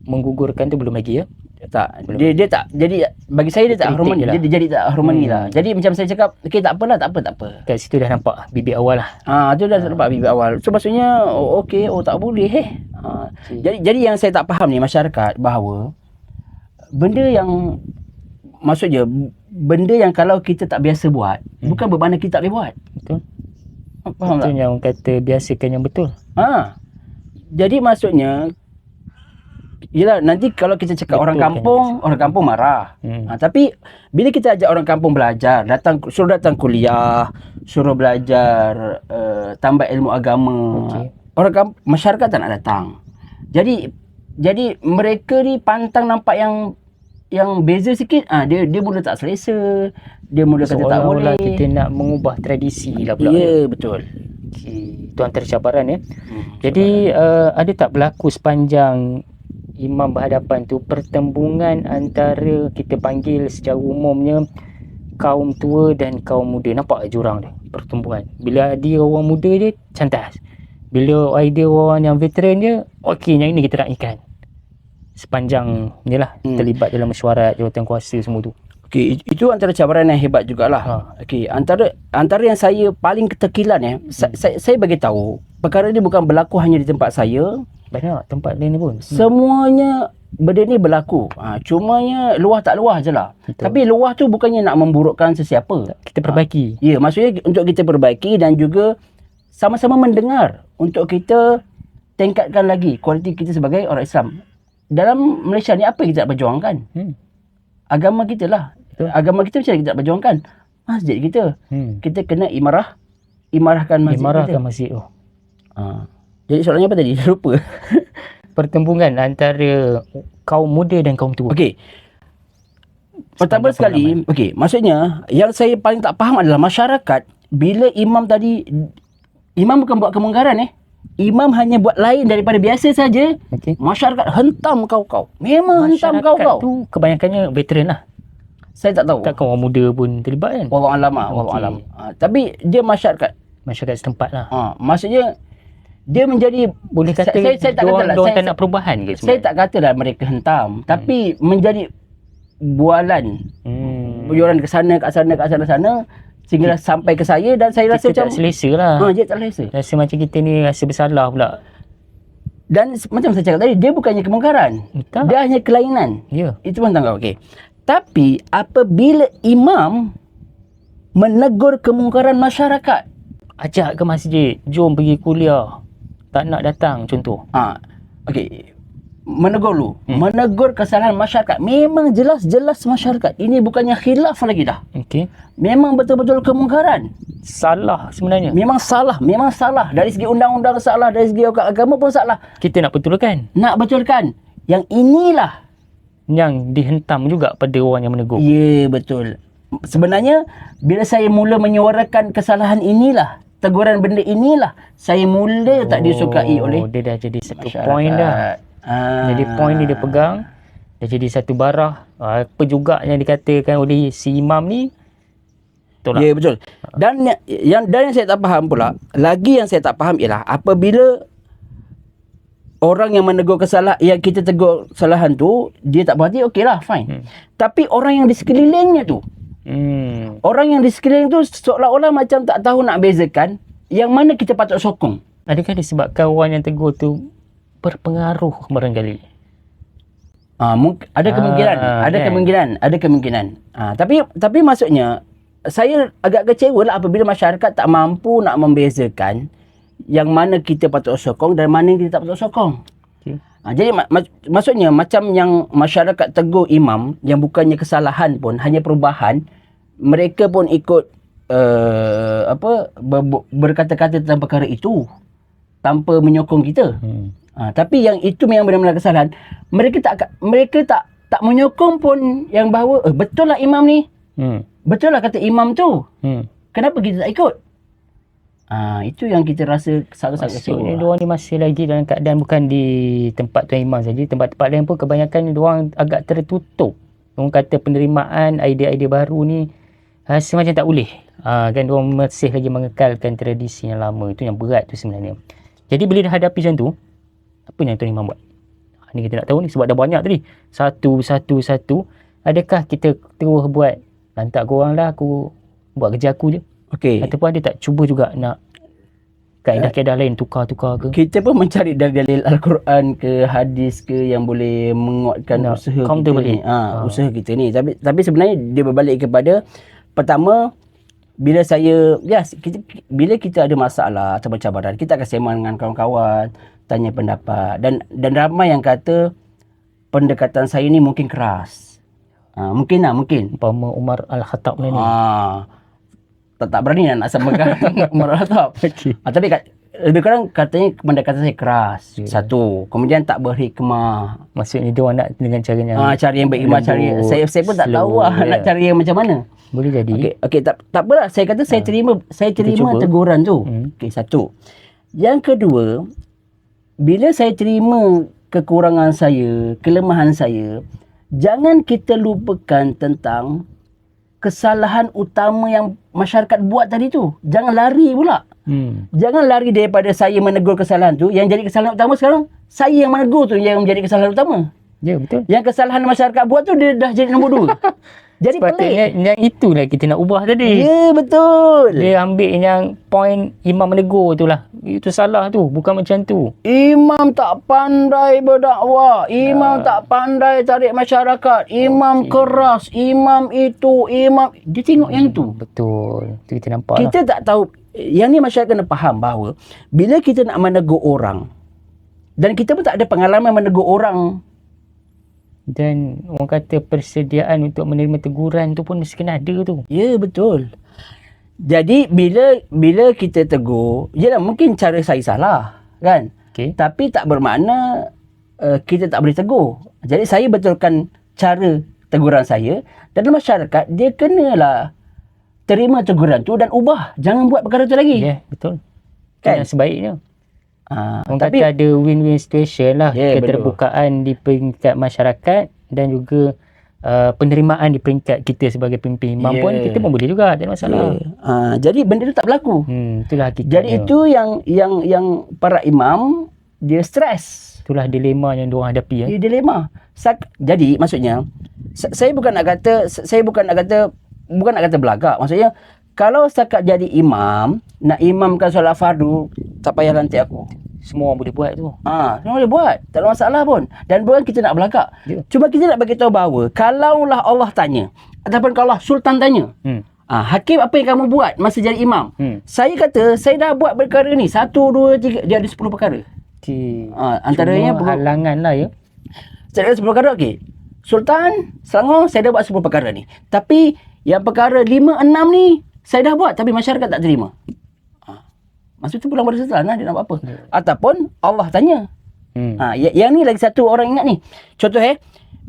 menggugurkan tu belum lagi ya? Tak. Dia tak. Jadi bagi saya dia tak harmoni. Dia jadi tak harmoni lah. Jadi macam saya cakap, okey tak apalah, tak apa. Kat situ dah nampak bibit awal lah. Tu dah nampak bibit awal. So maksudnya okey, tak boleh Jadi yang saya tak faham ni masyarakat bahawa benda yang maksudnya benda yang kalau kita tak biasa buat, bukan bermakna kita tak boleh buat. Betul. Faham tak? Itu yang kata biasakan yang betul. Jadi maksudnya yelah, nanti kalau kita cakap orang kampung marah. Tapi bila kita ajak orang kampung belajar, suruh datang kuliah, suruh belajar tambah ilmu agama, masyarakat tak nak datang. Jadi mereka ni pantang nampak yang beza sikit, dia mula tak selesa, dia mula kata tak boleh. Kita nak mengubah tradisi lah pula. Ya, betul. Itu antara cabaran ya. Jadi ada tak berlaku sepanjang imam berhadapan tu pertembungan antara kita panggil secara umumnya kaum tua dan kaum muda? Nampak jurang dia pertembungan. Bila dia orang muda dia cantas, bila idea orang yang veteran dia okey, yang ini kita nak ikan sepanjang ni lah terlibat dalam mesyuarat jawatan kuasa semua tu. Okey, itu antara cabaran yang hebat jugalah. Okey, antara yang saya paling ketekilan saya bagi tahu perkara ni bukan berlaku hanya di tempat saya. Banyak tempat lain ni pun. Semuanya benda ni berlaku. Cumanya luah tak luah je lah. Betul. Tapi luah tu bukannya nak memburukkan sesiapa. Kita perbaiki. Ya, maksudnya untuk kita perbaiki dan juga sama-sama mendengar untuk kita tingkatkan lagi kualiti kita sebagai orang Islam. Dalam Malaysia ni apa yang kita nak perjuangkan? Agama kita lah. Betul. Agama kita macam mana kita nak perjuangkan? Masjid kita. Kita kena imarahkan masjid. Jadi soalannya apa tadi? Lupa. Pertembungan antara kaum muda dan kaum tua. Okey. Pertama sekali, maksudnya yang saya paling tak faham adalah masyarakat bila imam bukan buat kemungkaran Imam hanya buat lain daripada biasa saja. Masyarakat hentam kau. Memang hentam kau. Masyarakat tu kebanyakannya veteran lah. Saya tak tahu. Takkan orang muda pun terlibat kan? Wallahualam. Tapi dia masyarakat setempat lah. Maksudnya dia menjadi, boleh kata saya tak kata tak nak perubahan ke sebenarnya? Saya tak katalah mereka hentam, tapi menjadi bualan. Bualan ke sana sehingga sampai ke saya dan saya rasa macam tak selesa lah. Dia tak selesa. Rasa macam kita ni rasa bersalah pula. Dan macam saya cakap tadi, dia bukannya kemungkaran. Dia hanya kelainan. Ya. Itu pun tangkap. Okey. Tapi apabila imam menegur kemungkaran masyarakat, ajak ke masjid, jom pergi kuliah, tak nak datang contoh. Okey. Menegur dulu. Menegur kesalahan masyarakat. Memang jelas-jelas masyarakat. Ini bukannya khilaf lagi dah. Okey. Memang betul-betul kemungkaran. Salah sebenarnya. Memang salah. Dari segi undang-undang salah, dari segi agama pun salah. Kita nak betulkan. Yang inilah yang dihentam juga pada orang yang menegur. Ya, betul. Sebenarnya bila saya mula menyuarakan kesalahan inilah, teguran benda inilah, saya mula tak disukai oleh dia dah jadi satu masyarakat. Poin dah. Jadi poin ni dia pegang, dah jadi satu barah. Apa juga yang dikatakan oleh si imam ni tolak. Ya, betul. Dan yang saya tak faham pula, lagi yang saya tak faham ialah apabila orang yang menegur kesalahan, yang kita tegur kesalahan tu, dia tak berhati, okeylah, fine. Tapi orang yang di sekelilingnya tu, Orang yang di sekeliling tu seolah-olah macam tak tahu nak bezakan yang mana kita patut sokong. Adakah disebabkan orang yang tegur tu berpengaruh barangkali? Ada kemungkinan. Tapi maksudnya saya agak kecewa lah apabila masyarakat tak mampu nak membezakan yang mana kita patut sokong dan mana yang kita tak patut sokong. Jadi maksudnya macam yang masyarakat tegur imam yang bukannya kesalahan pun, hanya perubahan, mereka pun ikut berkata-kata tentang perkara itu tanpa menyokong kita. Tapi yang itu memang benar-benar kesalahan. Mereka tak menyokong pun yang bahawa betul lah imam ni. Betul lah kata imam tu. Kenapa kita tak ikut? Itu yang kita rasa sangat-sangat kecewa. Maksudnya diorang ni masih lagi dalam keadaan bukan di tempat Tuan Imam saja. Tempat-tempat lain pun kebanyakan diorang agak tertutup. Orang kata penerimaan idea-idea baru ni rasa macam tak boleh. Kan diorang masih lagi mengekalkan tradisi yang lama. Itu yang berat tu sebenarnya. Jadi bila dah hadapi macam tu, apa yang Tuan Imam buat? Ni kita nak tahu ni sebab dah banyak tadi. Satu. Adakah kita terus buat lantak korang lah, aku buat kerja aku je? Okey. Ataupun dia tak cuba juga nak kaedah-kaedah lain tukar ke? Kita pun mencari dalil Al-Quran ke hadis ke yang boleh menguatkan usaha kita ni. Usaha kita ni. Tapi sebenarnya dia berbalik kepada pertama, bila kita ada masalah atau cabaran, kita akan sembang dengan kawan-kawan, tanya pendapat, dan ramai yang kata pendekatan saya ni mungkin keras. Mungkin. Umpama Umar Al-Khattab ni. Tak berani nak samakan Umar Al-Khattab. Tapi lebih kurang katanya pendekatan saya keras. Satu. Kemudian tak berhikmah. Maksudnya dia nak dengan caranya cara yang berhikmah, saya pun tak tahu nak cari yang macam mana. Boleh jadi. Okey, tak apalah. Saya kata saya terima teguran tu. Okey, satu. Yang kedua, bila saya terima kekurangan saya, kelemahan saya, jangan kita lupakan tentang kesalahan utama yang masyarakat buat tadi tu. Jangan lari pula. Jangan lari daripada saya menegur kesalahan tu. Yang jadi kesalahan utama sekarang, saya yang menegur tu yang menjadi kesalahan utama. Ya, betul. Yang kesalahan masyarakat buat tu dia dah jadi nombor 2. Jadi sepatutnya yang itulah kita nak ubah tadi. Ya, betul. Dia ambil yang point imam menegur tu lah. Itu salah tu. Bukan macam tu. Imam tak pandai berdakwah. Imam tak pandai tarik masyarakat. Imam keras. Imam itu. Dia tengok yang tu. Betul. Itu kita nampak kita tak tahu. Yang ni masyarakat kena faham bahawa bila kita nak menegur orang, dan kita pun tak ada pengalaman menegur orang, dan orang kata persediaan untuk menerima teguran tu pun mesti kena ada tu. Ya, betul. Jadi bila kita tegur, yalah mungkin cara saya salah, kan? Tapi tak bermakna kita tak boleh tegur. Jadi saya betulkan cara teguran saya, dan masyarakat dia kenalah terima teguran tu dan ubah. Jangan buat perkara tu lagi. Ya, betul. Kan? Yang sebaiknya. Orang tapi kata ada win-win situation lah. Keterbukaan di peringkat masyarakat dan juga penerimaan di peringkat kita sebagai pemimpin imam pun kita pun boleh juga, tak ada masalah. Jadi benda tu tak berlaku. Itulah hakikatnya. Jadi itu yang para imam dia stres. Itulah dilema yang diorang hadapi. Dilema. Jadi maksudnya saya bukan nak kata belagak. Maksudnya kalau setakat jadi imam, nak imamkan solat fardu, tak payah lantik aku. Semua orang boleh buat tu. Semua boleh buat. Tak ada masalah pun. Dan bukan kita nak belagak. Cuma kita nak bagi tahu bahawa kalaulah Allah tanya, ataupun kalau Sultan tanya, Hakim apa yang kamu buat masa jadi imam? Saya kata, saya dah buat perkara ni. 1, 2, 3. Dia ada 10 perkara. Antaranya halangan lah ya. Saya ada 10 perkara, okey. Sultan, Selangor, saya dah buat 10 perkara ni. Tapi yang perkara 5, 6 ni, saya dah buat tapi masyarakat tak terima. Maksud tu pulang pada Sultan lah, dia nak buat apa. Ataupun Allah tanya. Yang ni lagi satu orang ingat ni. Contoh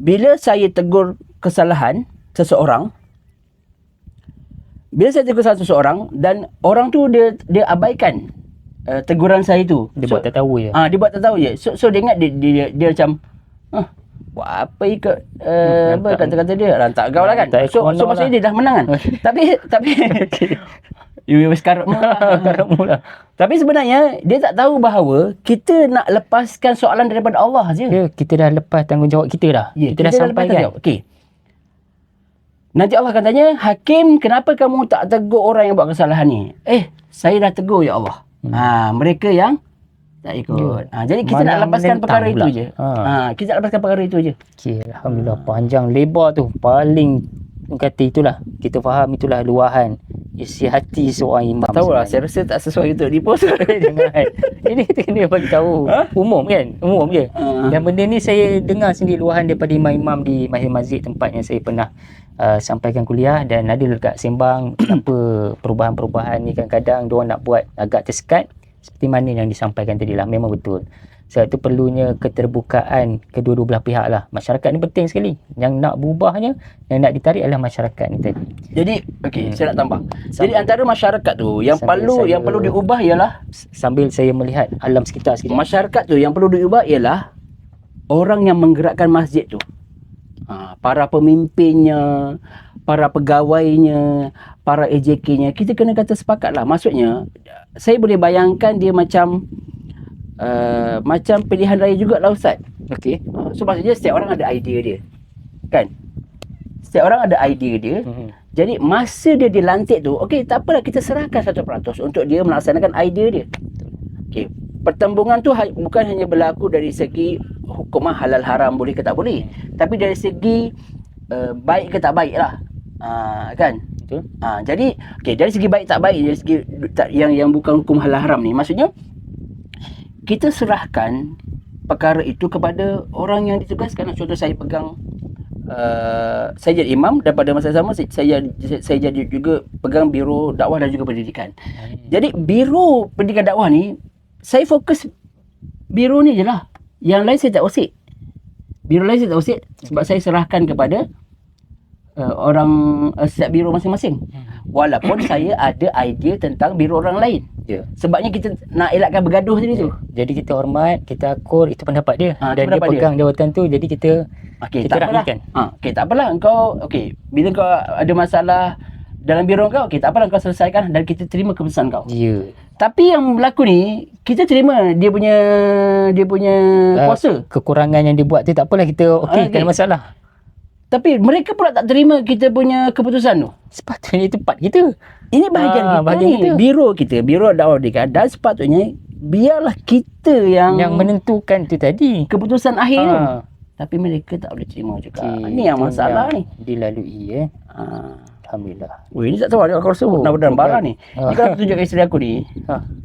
bila saya tegur kesalahan seseorang, dan orang tu dia abaikan teguran saya tu. Dia buat tak tahu je. Dia buat tak tahu je. So dia ingat dia macam buat apa ikut kata-kata dia, rantak kau lah kan. So maksudnya dia dah menang kan. Tapi karut mula. Tapi sebenarnya dia tak tahu bahawa kita nak lepaskan soalan daripada Allah je. Kita dah lepas tanggungjawab kita dah. Kita dah sampaikan. Okey. Nanti Allah akan tanya, Hakim, kenapa kamu tak tegur orang yang buat kesalahan ni? Saya dah tegur ya Allah. Mereka yang tak ikut. Jadi kita nak lepaskan perkara itu je. Kita nak lepaskan perkara itu je. Okey, alhamdulillah, panjang lebar tu paling kata itulah. Kita faham itulah luahan isi hati seorang imam. Tak tahulah, saya rasa tak sesuai untuk di-post. Jangan. Ini kita kena bagi tahu. Umum kan? Umum je. Dan benda ni saya dengar sendiri luahan daripada imam-imam di masjid-masjid tempat yang saya pernah sampaikan kuliah, dan ada dekat sembang apa perubahan-perubahan ni kadang-kadang diorang nak buat agak tersekat seperti mana yang disampaikan tadi lah. Memang betul. Sebab tu perlunya keterbukaan kedua-dua belah pihak lah. Masyarakat ni penting sekali. Yang nak berubahnya, yang nak ditarik adalah masyarakat ni tadi. Jadi, saya nak tambah. Jadi antara masyarakat tu yang perlu diubah ialah, sambil saya melihat alam sekitar sikit. Masyarakat tu yang perlu diubah ialah orang yang menggerakkan masjid tu. Para pemimpinnya, para pegawainya, para AJK-nya, kita kena kata sepakat lah. Maksudnya, saya boleh bayangkan dia macam pilihan raya jugalah Ustaz. Okey. So maksudnya setiap orang ada idea dia. Kan? Setiap orang ada idea dia. Jadi masa dia dilantik tu, tak apalah, kita serahkan 1% untuk dia melaksanakan idea dia. Okey. Pertembungan tu bukan hanya berlaku dari segi hukuman halal haram boleh ke tak boleh, tapi dari segi baik ke tak baik lah. Kan? Betul. Jadi dari segi baik tak baik, dari segi yang bukan hukum halal haram ni, maksudnya kita serahkan perkara itu kepada orang yang ditugaskan. Contoh, saya pegang saya jadi imam, dan pada masa sama saya jadi juga pegang Biro Dakwah dan juga Pendidikan. Jadi Biro Pendidikan Dakwah ni, saya fokus biro ni je lah. Yang lain saya tak usik. Biro lain saya tak usik sebab saya serahkan kepada orang setiap biro masing-masing. Walaupun saya ada idea tentang biro orang lain. Sebabnya kita nak elakkan bergaduh tadi tu. Jadi kita hormat, kita akur, itu pendapat dia. Dan dia pendapat pegang jawatan tu, jadi kita raihkan. Tak apalah, engkau bila kau ada masalah dalam biro kau, tak apalah, kau selesaikan dan kita terima keputusan kau. Tapi yang berlaku ni, kita terima dia punya kuasa. Kekurangan yang dia buat tu tak apalah, kita tak ada masalah. Tapi mereka pula tak terima kita punya keputusan tu. Sepatutnya tempat kita. Ini bahagian kita ni. Kita. Biro kita, Biro Dakwah Pendidikan, dan sepatutnya biarlah kita yang menentukan tu tadi. Keputusan akhir tu. Tapi mereka tak boleh terima juga. Ini yang masalah ni. Dilalui Alhamdulillah. Ini tak tahu, aku rasa benar-benar barang ni. Ni kalau aku tunjuk isteri aku ni,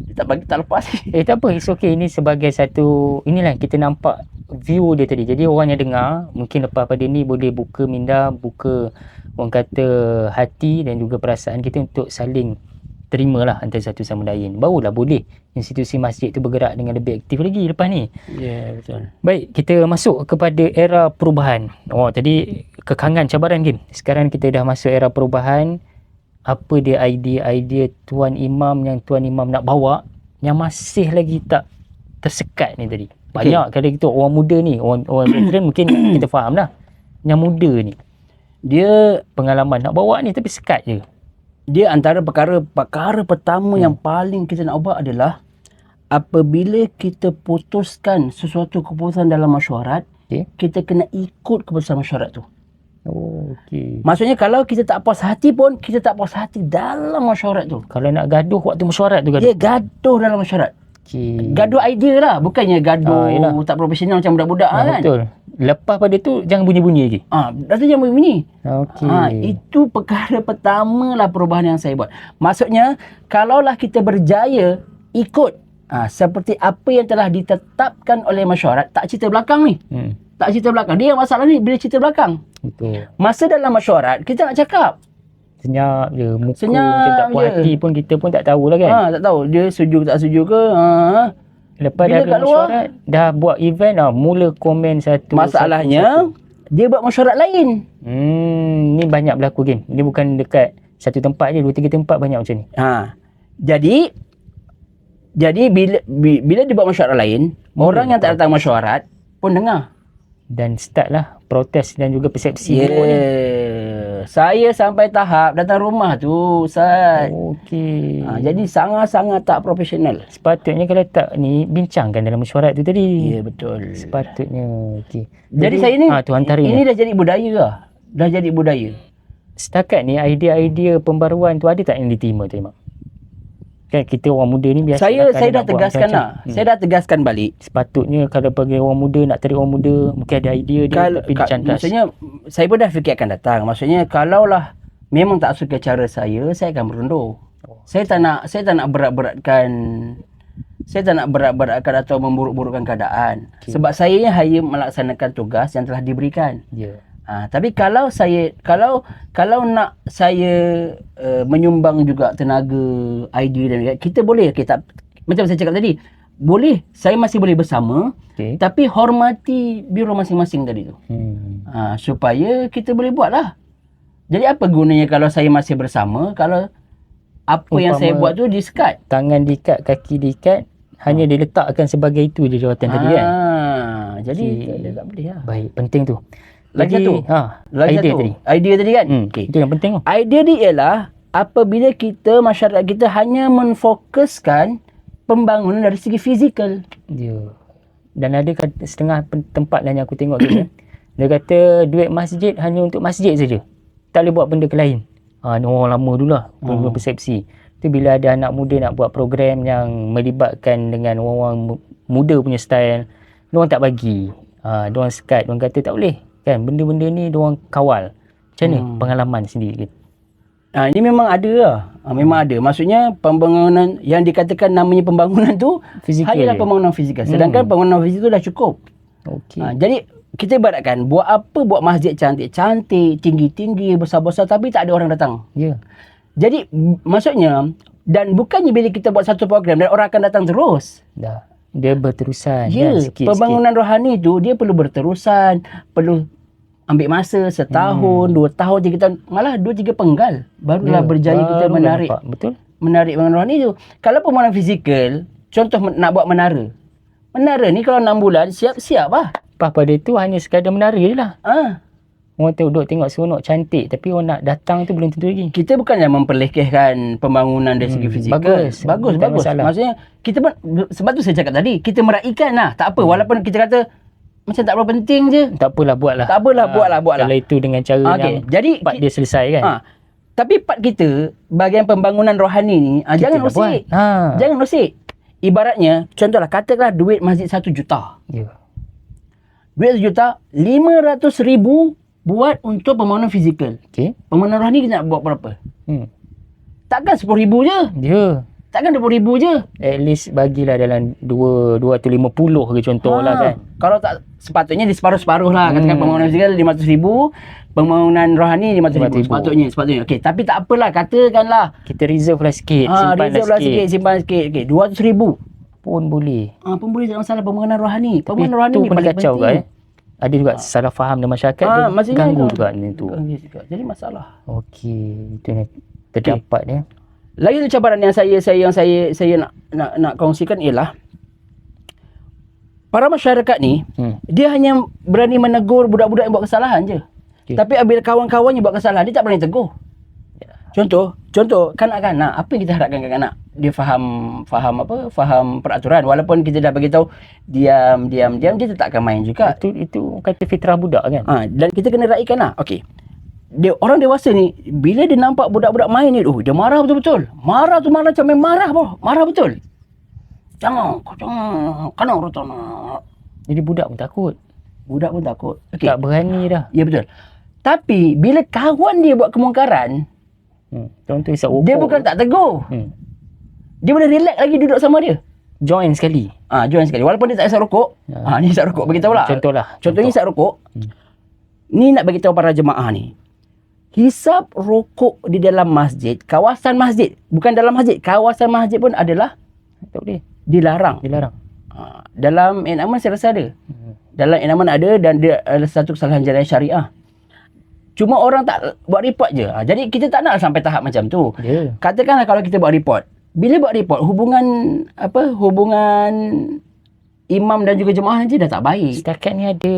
dia tak lepas. Tak apa, it's okay. Ini sebagai satu, inilah kita nampak view dia tadi. Jadi orang yang dengar, mungkin lepas pada ni boleh buka minda, buka orang kata hati dan juga perasaan kita untuk saling terimalah antara satu sama lain. Barulah boleh institusi masjid tu bergerak dengan lebih aktif lagi lepas ni. Betul. Baik, kita masuk kepada era perubahan. Tadi kekangan cabaran game. Sekarang kita dah masuk era perubahan. Apa dia idea-idea Tuan Imam yang Tuan Imam nak bawa yang masih lagi tak tersekat ni tadi? Banyak kalau kita orang muda ni, orang veteran mungkin kita faham lah. Yang muda ni, dia pengalaman nak bawa ni tapi sekat je. Dia antara perkara pertama yang paling kita nak ubah adalah apabila kita putuskan sesuatu keputusan dalam mesyuarat, kita kena ikut keputusan mesyuarat tu. Maksudnya kalau kita tak puas hati pun, kita tak puas hati dalam mesyuarat tu. Kalau nak gaduh waktu mesyuarat tu gaduh. Dia gaduh dalam mesyuarat. Gaduh idea lah, bukannya gaduh tak profesional macam budak-budak kan. Betul. Lepas pada tu jangan bunyi-bunyi lagi. Dah tu jangan bunyi. Itu perkara pertama lah perubahan yang saya buat. Maksudnya kalaulah kita berjaya ikut seperti apa yang telah ditetapkan oleh masyarakat, tak cerita belakang ni. Tak cerita belakang. Dia yang masalah ni bila cerita belakang. Betul. Masa dalam masyarakat kita nak cakap senyap je, muka macam tak puas hati pun kita pun tak tahulah kan. Tak tahu dia setuju ke tak setuju ke. Lepas dah mesyuarat, dah buat event mula komen satu. Masalahnya dia buat mesyuarat lain. Ni banyak berlaku game. Ini bukan dekat satu tempat je, 2-3 tempat banyak macam ni. Jadi bila dia buat mesyuarat lain, orang yang tak datang mesyuarat pun dengar. Dan start lah protes dan juga persepsi. Saya sampai tahap datang rumah tu, Ustaz. Jadi sangat-sangat tak profesional. Sepatutnya kalau tak ni, bincangkan dalam mesyuarat tu tadi. Ya, betul. Sepatutnya. Jadi saya ni, tu antaranya. Ini dah jadi budaya lah. Dah jadi budaya. setakat ni idea-idea pembaruan tu ada tak yang diterima tu, Imam? Kan kita orang muda ni biasa Saya dah tegaskan lah. Saya dah tegaskan balik. Sepatutnya kalau bagi orang muda, nak tarik orang muda, mungkin ada idea dia tapi dicantas. Maksudnya saya pun dah fikir akan datang. Maksudnya kalaulah memang tak suka cara saya akan berundur. Saya tak nak berat-beratkan atau memburuk-burukkan keadaan. Sebab saya hanya melaksanakan tugas yang telah diberikan. Tapi kalau nak saya menyumbang juga tenaga, idea dan kita boleh, macam saya cakap tadi, boleh, saya masih boleh bersama, tapi hormati biro masing-masing tadi tu. Supaya kita boleh buat lah. Jadi apa gunanya kalau saya masih bersama, kalau apa yang saya buat tu disekat. Tangan diikat, kaki diikat, hanya diletakkan sebagai itu je jawatan tadi kan. Jadi tak boleh lah. Baik, penting tu. Lagi satu. Idea tadi kan? Itu yang penting. Idea dia ialah apabila masyarakat kita hanya menfokuskan pembangunan dari segi fizikal. Dan ada setengah tempat yang aku tengok tu dia kata duit masjid hanya untuk masjid saja. Tak boleh buat benda ke lain. Ni orang lama dulu lah. Belum persepsi. Tu bila ada anak muda nak buat program yang melibatkan dengan orang-orang muda punya style, diorang tak bagi. Diorang sekat, diorang kata tak boleh. Kan benda-benda ni diorang kawal. Macam mana pengalaman sendiri? Ini memang ada lah. Memang ada. Maksudnya pembangunan yang dikatakan namanya pembangunan tu hanyalah pembangunan fizikal. Sedangkan pembangunan fizikal tu dah cukup. Jadi kita ibaratkan buat masjid cantik-cantik, tinggi-tinggi, besar-besar tapi tak ada orang datang. Jadi maksudnya, dan bukannya bila kita buat satu program dan orang akan datang terus. Dia berterusan. Pembangunan rohani tu dia perlu berterusan, perlu ambil masa setahun, 2 tahun, 3 tahun, malah 2-3 penggal barulah berjaya kita menarik. Menarik pembangunan rohani tu. Kalau pembangunan fizikal, contoh nak buat menara. Menara ni kalau 6 bulan siap-siap lah. Lepas pada tu hanya sekadar menara je lah. Orang tengok seronok cantik tapi orang nak datang tu belum tentu lagi. Kita bukannya memperlekehkan pembangunan dari segi fizikal. Bagus. Maksudnya kita pun, sebab tu saya cakap tadi, kita meraihkan lah. Tak apa, walaupun kita kata macam tak berapa penting je. Tak apalah buatlah. Buatlah. Kalau itu dengan cara yang part dia selesai kan. Tapi part kita bahagian pembangunan rohani ni, jangan usik. Jangan usik. Ibaratnya, contohlah katakanlah duit masjid 1 juta. Duit 1 juta, 500,000 buat untuk pembangunan fizikal. Pembangunan rohani kita nak buat berapa? Takkan 10,000 je. Takkan 20,000 je. At least bagilah dalam 2 atau 50 ke contoh lah kan. Kalau tak, sepatutnya di separuh-separuh lah. Katakan pembangunan fizikal 500,000, pembangunan rohani 500,000. Sepatutnya. Tapi tak apalah, katakanlah kita reserve lah sikit, simpan sikit. 200,000 pun boleh. Pun boleh, tak masalah. Pembangunan rohani. Pembangunan rohani ni paling kacau penting. Ada juga salah faham dalam masyarakat, dia ganggu juga ni tu. Jadi masalah. Okey, itu yang terdapat dia. Lagi satu cabaran yang saya nak kongsikan ialah para masyarakat ni dia hanya berani menegur budak-budak yang buat kesalahan je. Tapi apabila kawan-kawannya buat kesalahan, dia tak berani tegur. Contoh kanak-kanak, apa yang kita harapkan kanak-kanak? Dia faham peraturan. Walaupun kita dah bagi tahu diam, dia tetap akan main juga. Itu kata fitrah budak kan. Dan kita kena raikan lah. Okey. Orang dewasa ni bila dia nampak budak-budak main ni, dia marah betul-betul. Marah macam marah betul. Jangan Jadi budak pun takut. Okay. Tak berani dah. Ya betul. Tapi bila kawan dia buat kemungkaran, dia bukan tak tegur. Dia boleh relax lagi duduk sama dia. Join sekali. Walaupun dia tak isap rokok. Ni isap rokok, bagi tahu lah. Contohnya isap rokok. Ni nak bagi tahu para jemaah ni. Hisap rokok di dalam masjid, kawasan masjid, bukan dalam masjid, kawasan masjid pun adalah tak boleh. Dilarang. Dalam enaman saya rasa ada. Dalam enaman ada, dan dia adalah satu kesalahan jalan syariah. Cuma orang tak buat report je. Jadi kita tak nak sampai tahap macam tu. Katakanlah kalau kita buat report. Bila buat report, hubungan imam dan juga jemaah nanti dah tak baik. Setakat ni ada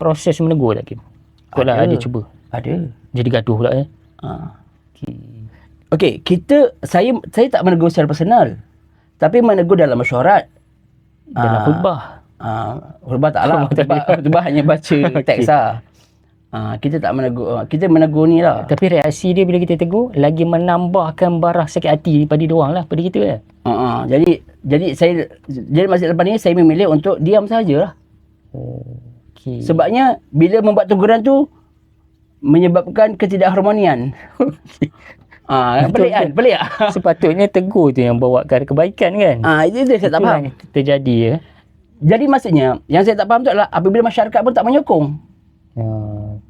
proses menegur tak, Kim? Kau ada cuba? Ada. Jadi gaduh pula ya? Okey, saya tak menegur secara personal. Tapi menegur dalam mesyuarat. Dalam khutbah? Khutbah tak lah. Khutbah hanya baca teks lah. Kita tak menegur, kita menegur ni lah. Tapi reaksi dia bila kita tegur lagi menambahkan barang sakit hati pada dia orang lah, pada kita lah. Jadi masa lepas ni saya memilih untuk diam sajalah. Okay. Sebabnya bila membuat teguran tu menyebabkan ketidakharmonian. Pelik kan? Pelik tak? Sepatutnya tegur tu yang bawa ke kebaikan kan? Itu saya tak faham. Terjadi ya. Jadi maksudnya yang saya tak faham tu adalah apabila masyarakat pun tak menyokong.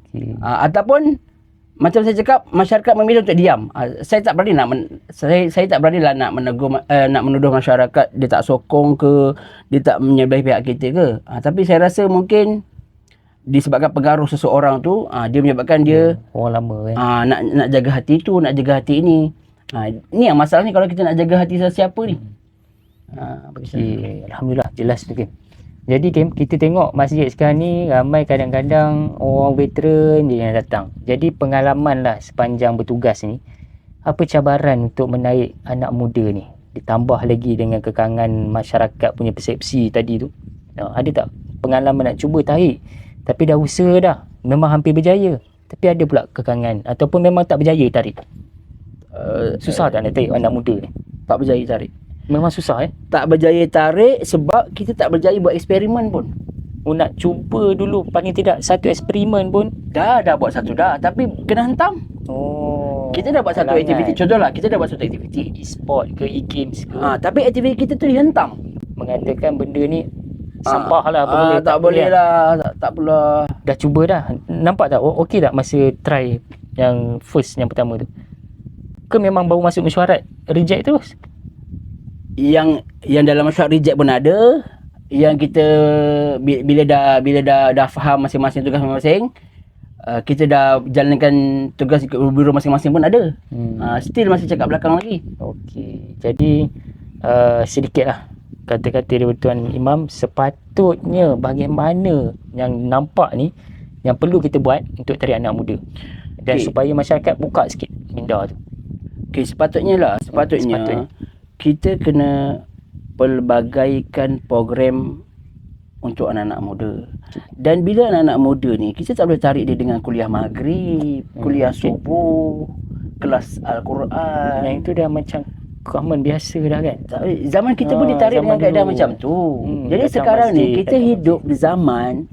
Okay. Ataupun macam saya cakap, masyarakat memilih untuk diam. Saya tak berani saya tak berani lah nak menegur, nak menuduh masyarakat dia tak sokong ke, dia tak menyebelah pihak kita ke. Tapi saya rasa mungkin disebabkan pengaruh seseorang tu, dia menyebabkan dia orang lama kan. Nak jaga hati tu, nak jaga hati ini. Ni yang masalah ni kalau kita nak jaga hati sesiapa ni. Okay. Alhamdulillah jelas tu Kim. Jadi Kim, kita tengok masjid sekarang ni ramai kadang-kadang orang veteran je yang datang. Jadi pengalaman lah sepanjang bertugas ni, apa cabaran untuk menarik anak muda ni? Ditambah lagi dengan kekangan masyarakat punya persepsi tadi tu. Ada tak pengalaman nak cuba tarik? Tapi dah usaha dah, memang hampir berjaya. Tapi ada pula kekangan ataupun memang tak berjaya tarik. Susah tak nak tarik anak muda ni? Tak berjaya tarik. Memang susah Tak berjaya tarik sebab kita tak berjaya buat eksperimen pun. Nak cuba dulu paling tidak satu eksperimen pun. Dah buat satu dah, tapi kena hentam. Kita dah buat satu aktiviti. Contohlah, kita dah buat satu aktiviti. E-sport ke e-games ke. Tapi aktiviti kita tu dihentam. Mengatakan benda ni sampah lah. Tak boleh lah. Tak pula. Dah cuba dah. Nampak tak? Okey tak masa try yang first, yang pertama tu? Ke memang baru masuk mesyuarat reject terus? Yang dalam mesyuarat reject pun ada. Yang kita bila dah faham masing-masing tugas masing-masing, kita dah jalankan tugas ikut biro masing-masing pun ada. Still masih cakap belakang lagi. Okey. Jadi sedikitlah kata-kata daripada Tuan Imam, sepatutnya bagaimana yang nampak ni yang perlu kita buat untuk tarik anak muda dan supaya masyarakat buka sikit minda tu. Sepatutnya kita kena pelbagaikan program untuk anak-anak muda. Dan bila anak-anak muda ni, kita tak boleh tarik dia dengan kuliah maghrib, kuliah subuh, kelas Al-Quran. Yang itu dah macam common biasa dah kan. Zaman kita pun ditarik dengan keadaan macam tu. Jadi sekarang ni kita hidup di zaman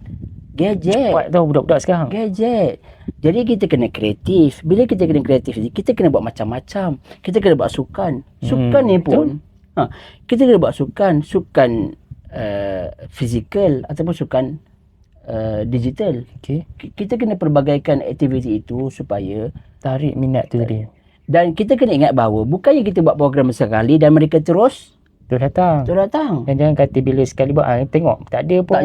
gadget. Cepat tau budak-budak sekarang. Gadget. Jadi kita kena kreatif. Bila kita kena kreatif, kita kena buat macam-macam. Kita kena buat sukan. Sukan ni pun kita kena buat sukan fizikal ataupun sukan digital. Kita kena pelbagaikan aktiviti itu supaya tarik minat tu tadi. Dan kita kena ingat bahawa bukannya kita buat program sekali dan mereka terus datang. Dan jangan kata bila sekali buat tengok tak ada pun,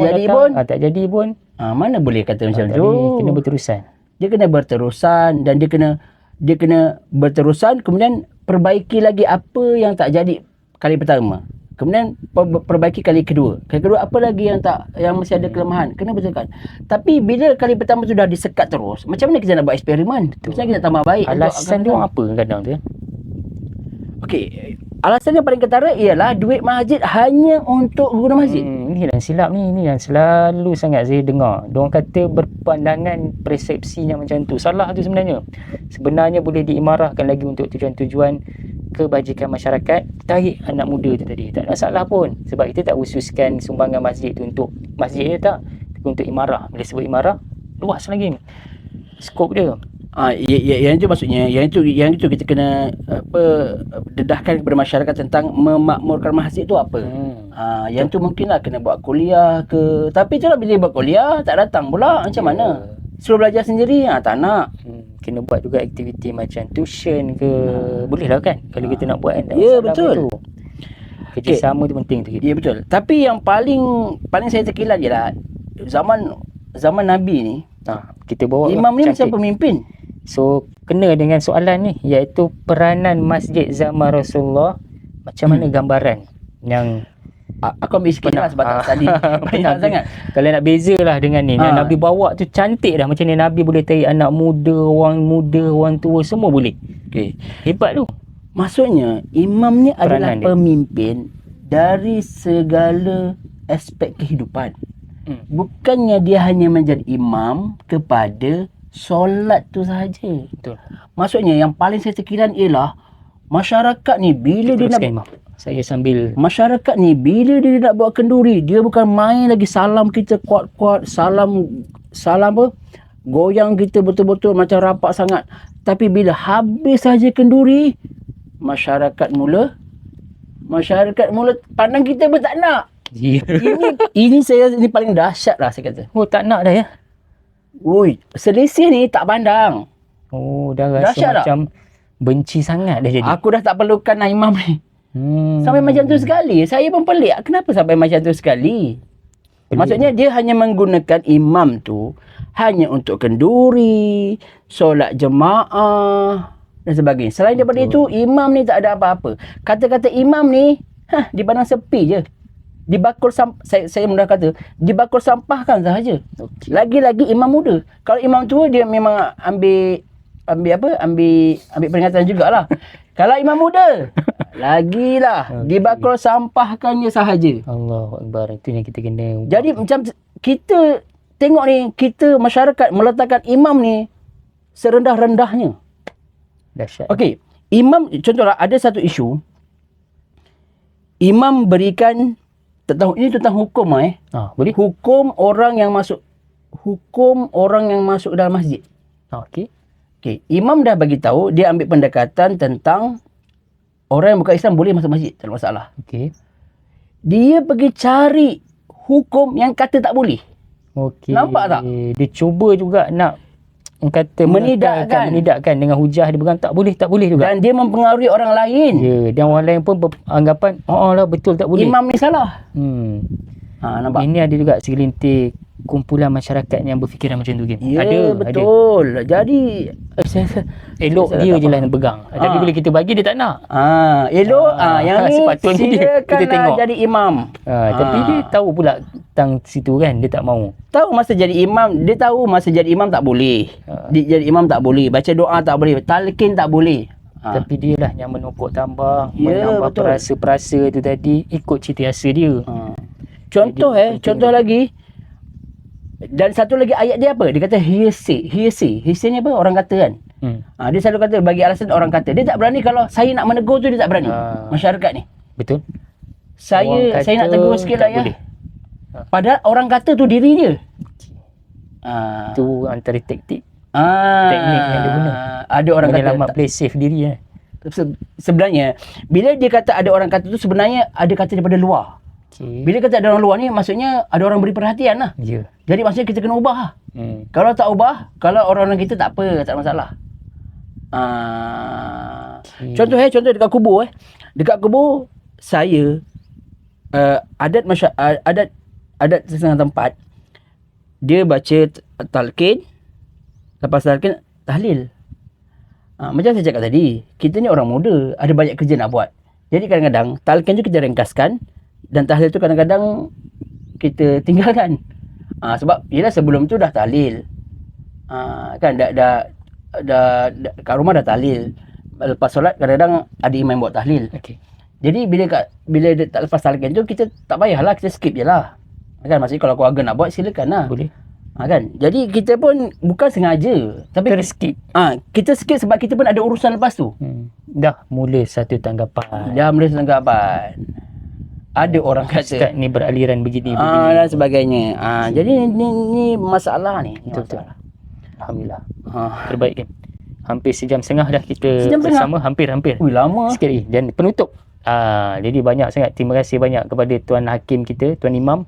tak jadi pun. Mana boleh kata macam tu. Kena berterusan. Dia kena berterusan dan dia kena berterusan, kemudian perbaiki lagi apa yang tak jadi kali pertama. Kemudian perbaiki kali kedua. Kali kedua apa lagi yang masih ada kelemahan, kena betulkan. Tapi bila kali pertama tu dah disekat terus, macam mana kita nak buat eksperimen? Macam mana kita nak tambah baik? Alasan dia apa kadang tu? Alasan yang paling ketara ialah duit masjid hanya untuk guna masjid. Ini yang silap ni. Ini yang selalu sangat saya dengar. Diorang kata berpandangan persepsinya macam tu. Salah tu sebenarnya. Sebenarnya boleh diimarahkan lagi untuk tujuan-tujuan kebajikan masyarakat. Tarik anak muda tu tadi. Tak ada masalah pun. Sebab kita tak khususkan sumbangan masjid tu untuk masjid dia tak. Tapi untuk imarah. Bila sebut imarah, luas lagi skop dia. Yang itu maksudnya, yang itu kita kena dedahkan kepada masyarakat tentang memakmurkan masjid tu apa. Yang tu mungkinlah kena buat kuliah ke. Tapi itulah bila buat kuliah tak datang pula, macam mana? Suruh belajar sendiri, tak nak. Kena buat juga aktiviti macam tuition ke. Boleh lah kan kalau kita nak buat kan. Betul. Kerjasama tu penting tu. Ya betul. Tapi yang paling saya terkilat je lah, zaman Nabi ni, kita bawa imam ni macam pemimpin. So kena dengan soalan ni, iaitu peranan masjid zaman Rasulullah. Macam mana gambaran yang aku ambil sikit lah sebab tadi banyak sangat. Kalau nak bezalah dengan ni, yang Nabi bawa tu cantik dah. Macam ni Nabi boleh tarik anak muda, orang tua, semua boleh. Hebat tu. Maksudnya imam ni adalah pemimpin dari segala aspek kehidupan. Bukannya dia hanya menjadi imam kepada solat tu sahaja. Betul. Maksudnya yang paling saya terkiran ialah masyarakat ni bila dia nak Imam. Saya sambil masyarakat ni bila dia nak buat kenduri, dia bukan main lagi salam kita kuat-kuat, salam apa? Goyang kita betul-betul macam rapat sangat. Tapi bila habis saja kenduri, masyarakat mula pandang kita pun tak nak. Ini paling dahsyat lah saya kata. Oh, tak nak dah ya. Oi, selisih ni tak pandang. Oh, dah rasa Dahsyat macam benci sangat dah jadi. Aku dah tak perlukan imam ni. Sampai macam tu sekali. Saya pun pelik. Kenapa sampai macam tu sekali? Maksudnya dia hanya menggunakan imam tu hanya untuk kenduri, solat jemaah dan sebagainya. Selain daripada itu, imam ni tak ada apa-apa. Kata-kata imam ni dipandang sepi je. Dibakul saya mudah kata, dibakul sampahkan sahaja. Okay. Lagi-lagi imam muda. Kalau imam tua dia memang ambil peringatan jugalah. Kalau imam muda, lagilah dibakul sampahkannya sahaja. Allahu Akbar. Itu yang kita kena. Jadi macam kita tengok ni, kita masyarakat meletakkan imam ni serendah-rendahnya. Dahsyat. Okey, imam contohlah ada satu isu. Imam berikan tentang hukum boleh. Hukum orang yang masuk dalam masjid. Okey. Okey, imam dah bagi tahu dia ambil pendekatan tentang orang yang bukan Islam boleh masuk masjid, tak ada masalah. Okey. Dia pergi cari hukum yang kata tak boleh. Okey. Nampak tak? Dia cuba juga nak kata menidakkan dengan hujah dia pegang tak boleh juga. Dan dia mempengaruhi orang lain. Ya, dan orang lain pun beranggapan lah betul tak boleh. Imam ni salah. Nampak? Ini ada juga segelintir kumpulan masyarakat yang berfikiran macam tu, Kim. Ya, betul. Jadi elok dia je lah yang pegang. Tapi bila kita bagi dia tak nak. Elok yang ni sepatutnya kita tengok jadi imam. Tapi dia tahu pula tentang situ kan, dia tak mau. Tahu masa jadi imam tak boleh. Jadi imam tak boleh, baca doa tak boleh, talqin tak boleh. Tapi dia lah yang menokok tambah, menambah perasa-perasa tu tadi ikut cita rasa dia. Contoh lagi. Dan satu lagi ayat dia apa? Dia kata hearsay. Hearsay ni apa? Orang kata kan. Dia selalu kata bagi alasan orang kata. Dia tak berani kalau saya nak menegur tu, dia tak berani. Masyarakat ni. Betul. Saya nak tegur sikit lah ya. Boleh. Padahal orang kata tu diri dia. Itu antara teknik yang dia guna. Ada orang kata menyelamat play safe diri sebenarnya bila dia kata ada orang kata tu, sebenarnya ada kata daripada luar. Bila kata ada orang luar ni, maksudnya ada orang beri perhatian lah. Jadi maksudnya kita kena ubah lah. Kalau tak ubah, kalau orang-orang kita tak apa, tak ada masalah. Contoh dekat kubur dekat kubur saya, adat setengah tempat dia baca talqin, lepas talqin tahlil. Macam saya cakap tadi, kita ni orang muda, ada banyak kerja nak buat. Jadi kadang-kadang talqin tu kita ringkaskan dan tahlil tu kadang-kadang kita tinggalkan. Sebab yelah sebelum tu dah tahlil. Kan dah kat rumah dah tahlil. Lepas solat kadang-kadang ada imam buat tahlil. Jadi bila tak lepas talqin tu, kita tak payahlah, kita skip je lah. Kan maksudnya kalau keluarga nak buat silakan lah. Boleh. Kan? Jadi kita pun bukan sengaja, tapi skip. Kita skip sebab kita pun ada urusan lepas tu. Dah mula satu tanggapan. Ada orang kata Ustaz ni beraliran begini dan sebagainya. Jadi ni masalah ni. Betul. Alhamdulillah. Terbaik kan. Hampir sejam setengah dah kita bersama. Hampir. Ui, lama. Sikit lagi. Dan penutup. Jadi banyak sangat terima kasih banyak kepada Tuan Hakim kita, Tuan Imam.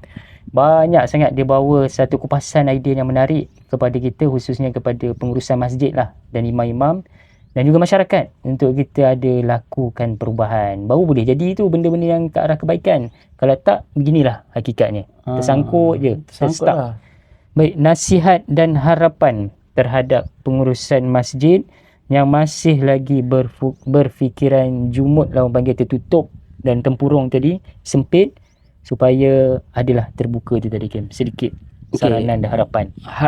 Banyak sangat dia bawa satu kupasan idea yang menarik kepada kita, khususnya kepada pengurusan masjid lah dan imam-imam dan juga masyarakat, untuk kita ada lakukan perubahan. Baru boleh jadi itu benda-benda yang ke arah kebaikan. Kalau tak, beginilah hakikatnya. Tersangkut je. Tersangkut. Baik, nasihat dan harapan terhadap pengurusan masjid yang masih lagi berfikiran jumut lah, orang panggil tertutup dan tempurung tadi, sempit, supaya adalah terbuka tu tadi, Kim. Sedikit saranan dan harapan.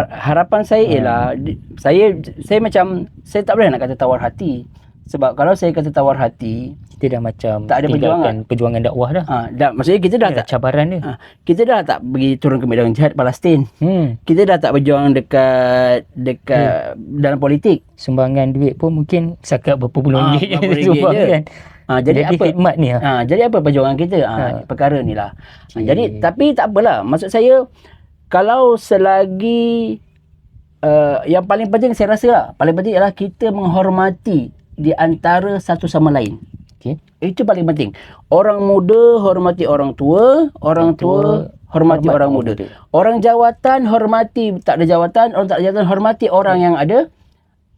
Harapan saya ialah saya macam, saya tak boleh nak kata tawar hati, Sebab kalau saya kata tawar hati, kita dah macam tak ada perjuangan dakwah dah. Maksudnya kita dah tak cabaran dia. Kita dah tak pergi turun ke medan jihad Palestin. Kita dah tak berjuang dekat dalam politik. Sumbangan duit pun mungkin sakat berapa puluh ringgit sumbang kan. Jadi apa khidmat ni? Jadi apa perjuangan kita? Perkara ni lah. Jadi tapi tak apalah. Maksud saya, kalau selagi yang paling penting saya rasa lah, paling penting ialah kita menghormati di antara satu sama lain. Itu paling penting. Orang muda hormati orang tua, orang tua hormati orang muda. Orang jawatan hormati tak ada jawatan, orang tak ada jawatan hormati orang yang ada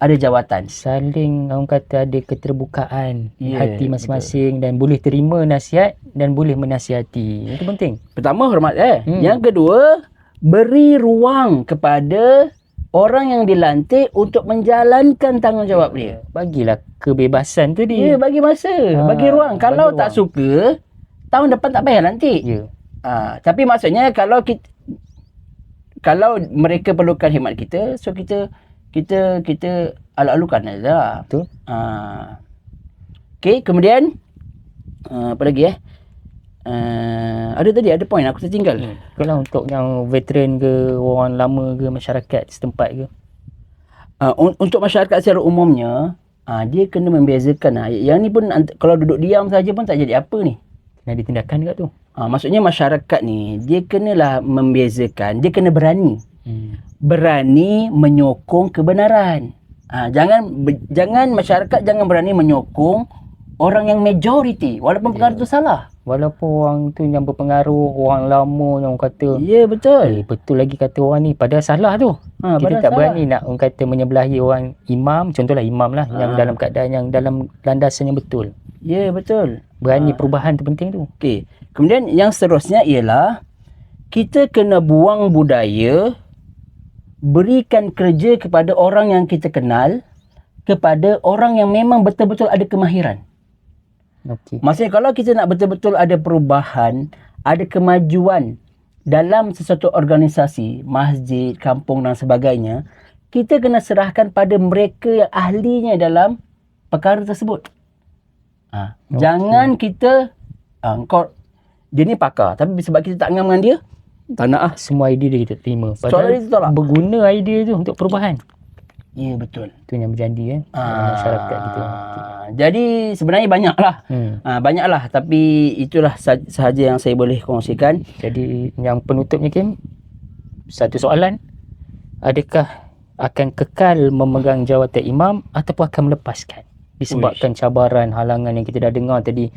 jawatan. Saling, orang kata, ada keterbukaan hati masing-masing, dan boleh terima nasihat dan boleh menasihati. Itu penting. Pertama, hormat. Yang kedua, beri ruang kepada orang yang dilantik untuk menjalankan tanggungjawab dia. Bagilah kebebasan tu dia. Bagi masa, bagi ruang. Kalau tak suka, tahun depan tak payah lantik. Tapi maksudnya kalau mereka perlukan khidmat kita, so kita alu-alukan saja. Betul. Okey, kemudian apa lagi ada point aku tertinggal. Kalau untuk yang veteran ke, orang lama ke, masyarakat setempat ke? Untuk masyarakat secara umumnya, dia kena membezakan. Yang ni pun kalau duduk diam saja pun tak jadi apa ni. Kena ada tindakan dekat tu. Maksudnya masyarakat ni, dia kenalah membezakan, dia kena berani. Berani menyokong kebenaran. Jangan masyarakat jangan berani menyokong orang yang majoriti walaupun perkara tu salah. Walaupun orang tu yang berpengaruh, orang lama yang orang kata, ya betul. Betul lagi kata orang ni, padahal salah tu. Kita tak berani nak orang kata menyebelahi orang imam, contohlah imam lah, yang dalam keadaan yang dalam landasan yang betul. Ya betul. Berani perubahan tu penting tu. Okey. Kemudian yang seterusnya ialah kita kena buang budaya berikan kerja kepada orang yang kita kenal, kepada orang yang memang betul-betul ada kemahiran. Maksudnya kalau kita nak betul-betul ada perubahan, ada kemajuan dalam sesuatu organisasi, masjid, kampung dan sebagainya, kita kena serahkan pada mereka yang ahlinya dalam perkara tersebut. Jangan kita dia ni pakar, tapi sebab kita tak ngam dengan dia, tak nak semua idea dia kita terima. Padahal berguna idea tu untuk perubahan. Ya betul. Itu yang berjanji masyarakat kita. Jadi sebenarnya banyaklah. Banyaklah, tapi itulah sahaja yang saya boleh kongsikan. Jadi yang penutupnya Kim, satu soalan, adakah akan kekal memegang jawatan imam ataupun akan melepaskan disebabkan cabaran, halangan yang kita dah dengar tadi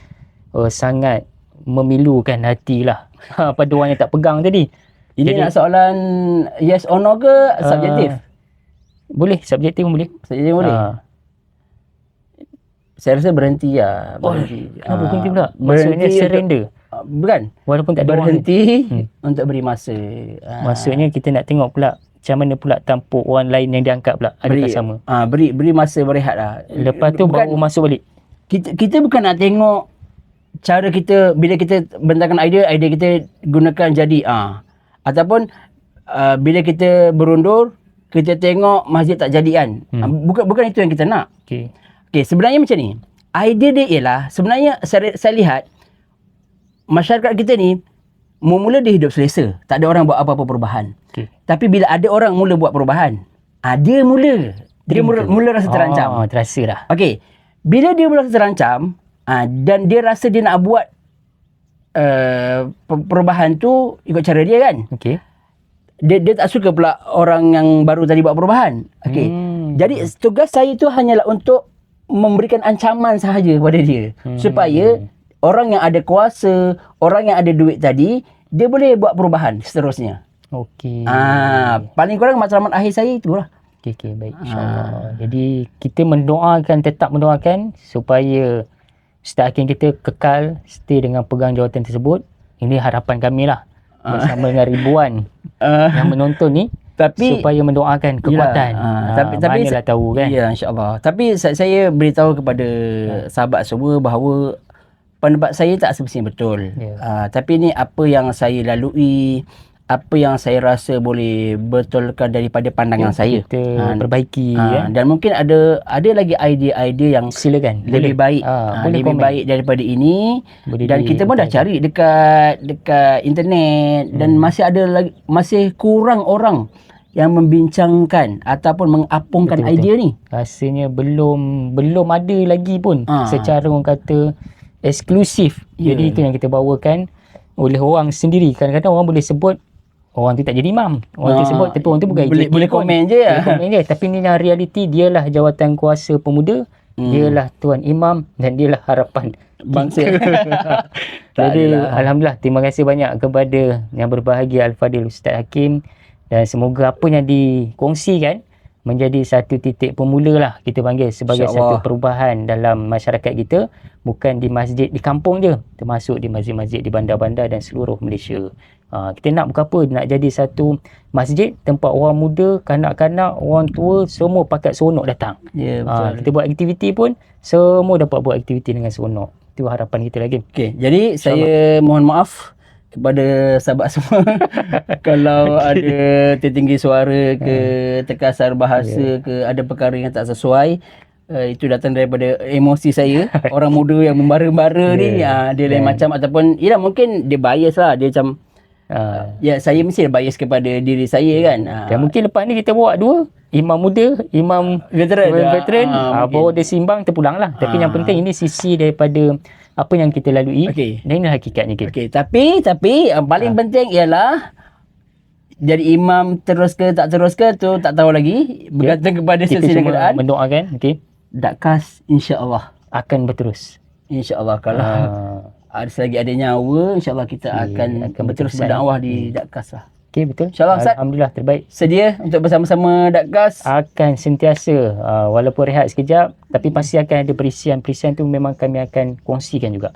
sangat memilukan hatilah pada orang yang tak pegang tadi. Ini nak soalan yes or no ke subjektif? Boleh, subjektif pun boleh. Subjektif boleh. Saya rasa berhenti lah. Kenapa berhenti pula? Maksudnya surrender? Bukan. Walaupun tak ada berhenti untuk beri masa. Maksudnya kita nak tengok pula macam mana pula tampuk orang lain yang diangkat pula. Adakah sama? Beri masa berehat lah. Lepas tu baru masuk balik. Kita bukan nak tengok cara kita bila kita bentangkan idea kita gunakan jadi. Ataupun bila kita berundur, kita tengok masjid tak jadi kan. Bukan itu yang kita nak. Okey, sebenarnya macam ni. Idea dia ialah, sebenarnya saya lihat masyarakat kita ni mula dia hidup selesa. Tak ada orang buat apa-apa perubahan. Tapi bila ada orang mula buat perubahan, dia mula rasa terancam. Terasa dah. Okey. Bila dia mula rasa terancam, dan dia rasa dia nak buat perubahan tu ikut cara dia kan. Dia tak suka pula orang yang baru tadi buat perubahan. Jadi tugas saya tu hanyalah untuk memberikan ancaman sahaja kepada dia, supaya orang yang ada kuasa, orang yang ada duit tadi, dia boleh buat perubahan seterusnya. Paling kurang matlamat akhir saya itulah. Baik, insya-Allah. Jadi kita tetap mendoakan supaya Ustaz Hakim kita kekal stay dengan pegang jawatan tersebut. Ini harapan kami lah, bersama dengan ribuan yang menonton ni, supaya mendoakan kekuatan. Tapi manalah tahu kan. Ya, insya-Allah. Tapi saya beritahu kepada sahabat semua bahawa pendapat saya tak semestinya betul. Tapi ni apa yang saya lalui, apa yang saya rasa boleh betulkan daripada pandangan saya. Kita perbaiki dan mungkin ada lagi idea-idea yang silakan lebih baik lebih baik daripada ini. Dan kita pun dah cari dekat internet dan masih kurang orang yang membincangkan ataupun mengapungkan idea ni. Rasanya belum ada lagi pun secara orang kata eksklusif. Jadi itu yang kita bawakan oleh orang sendiri. Kadang-kadang orang boleh sebut orang tu tak jadi imam. Orang tu sebut tapi orang tu bukan boleh komen je ya. Komen je. Tapi ni yang realiti, dialah jawatan kuasa pemuda, dialah tuan imam dan dialah harapan bangsa. Jadi alhamdulillah, terima kasih banyak kepada yang berbahagia Al-Fadil Ustaz Hakim, dan semoga apa yang dikongsikan menjadi satu titik pemula lah, kita panggil sebagai satu perubahan dalam masyarakat kita, bukan di masjid di kampung je, termasuk di masjid-masjid di bandar-bandar dan seluruh Malaysia. Kita nak bukan apa, nak jadi satu masjid tempat orang muda, kanak-kanak, orang tua semua pakat seronok datang. Betul. Kita buat aktiviti pun semua dapat buat aktiviti dengan seronok. Itu harapan kita lagi. Okey, jadi saya mohon maaf kepada sahabat semua kalau ada tertinggi suara ke, terkasar bahasa ke, ada perkara yang tak sesuai. Itu datang daripada emosi saya. Orang muda yang membara-bara ni dia lain macam, ataupun mungkin dia bias lah, dia macam saya mesti bias kepada diri saya kan. Dan mungkin lepas ni kita bawa dua imam muda, imam veteran, bawa dia simbang, terpulang lah. Tapi yang penting ini sisi daripada apa yang kita lalui. Dan ini hakikatnya. Tapi paling penting ialah jadi imam terus ke tak terus ke tu tak tahu lagi, bergantung kepada sesuatu keadaan. Mendoakan Dakkas insya-Allah akan berterus. Insya-Allah kalau selagi ada nyawa, insya-Allah kita akan berterus berdakwah di Dakkas lah. Betul. InsyaAllah Ustaz. Alhamdulillah, terbaik. Sedia untuk bersama-sama Dakkas? Akan sentiasa, walaupun rehat sekejap, tapi pasti akan ada perisian-perisian tu memang kami akan kongsikan juga.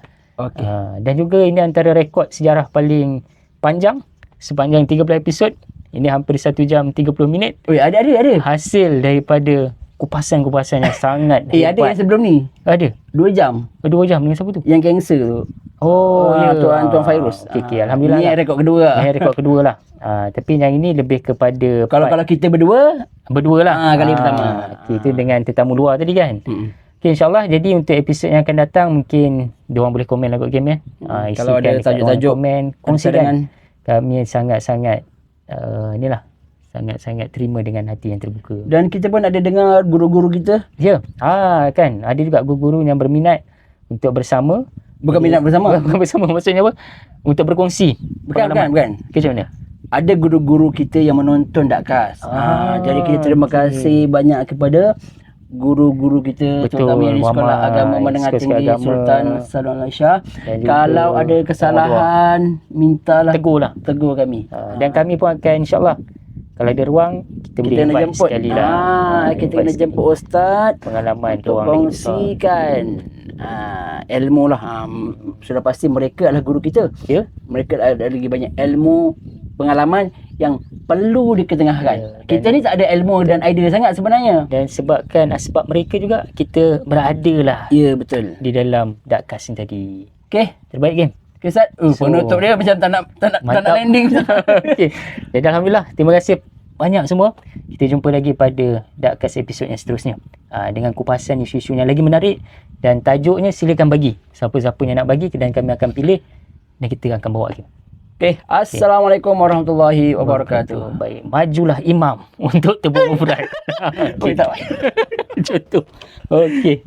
Dan juga ini antara rekod sejarah paling panjang, sepanjang 13 episod. Ini hampir 1 jam 30 minit. Ada. Hasil daripada kupasan-kupasan yang sangat hebat. Ada yang sebelum ni? Ada. 2 jam. 2 jam dengan siapa tu? Yang kanser tu. Tuan Fairuz. Alhamdulillah. Ini rekod kedua. Rekod kedua lah. Tapi yang ini lebih kepada kalau kita berdua lah. Kali pertama. Itu dengan tetamu luar tadi kan. InsyaAllah. Jadi untuk episod yang akan datang, mungkin diorang boleh komen lah kot game kalau ada tajuk-tajuk komen, kongsikan. Kami sangat-sangat sangat-sangat terima dengan hati yang terbuka. Dan kita pun ada dengar guru-guru kita. Kan ada juga guru-guru yang berminat untuk bersama. Bukan minat bersama. Bukan bersama, maksudnya apa? Untuk berkongsi. Bukan. Macam mana? Ada guru-guru kita yang menonton Dakkas. Jadi kita terima kasih banyak kepada guru-guru kita, terutama di Sekolah Agama Menengah Tinggi Sultan Salman Malaysia. Kalau ada kesalahan, mintalah tegur kami. Dan kami pun akan insya-Allah, kalau ada ruang, kita kena jemput sekali lah. Kita kena jemput ustaz, pengalaman untuk kongsikan ilmu lah. Sudah pasti mereka adalah guru kita. Mereka ada lagi banyak ilmu, pengalaman yang perlu diketengahkan. Kita ni tak ada ilmu dan idea sangat sebenarnya. Dan sebabkan sebab mereka juga, kita berada lah. Betul. Di dalam Dakkas ni tadi. Terbaik game. Ustaz, penutup dia macam tak nak landing. Jadi alhamdulillah, terima kasih banyak semua. Kita jumpa lagi pada Dakkas episod yang seterusnya, dengan kupasan isu-isu yang lagi menarik. Dan tajuknya silakan bagi siapa-siapa yang nak bagi, dan kami akan pilih dan kita akan bawa lagi. Assalamualaikum warahmatullahi wabarakatuh. Baik, majulah imam untuk tebuk mufrad. Contoh. Okey.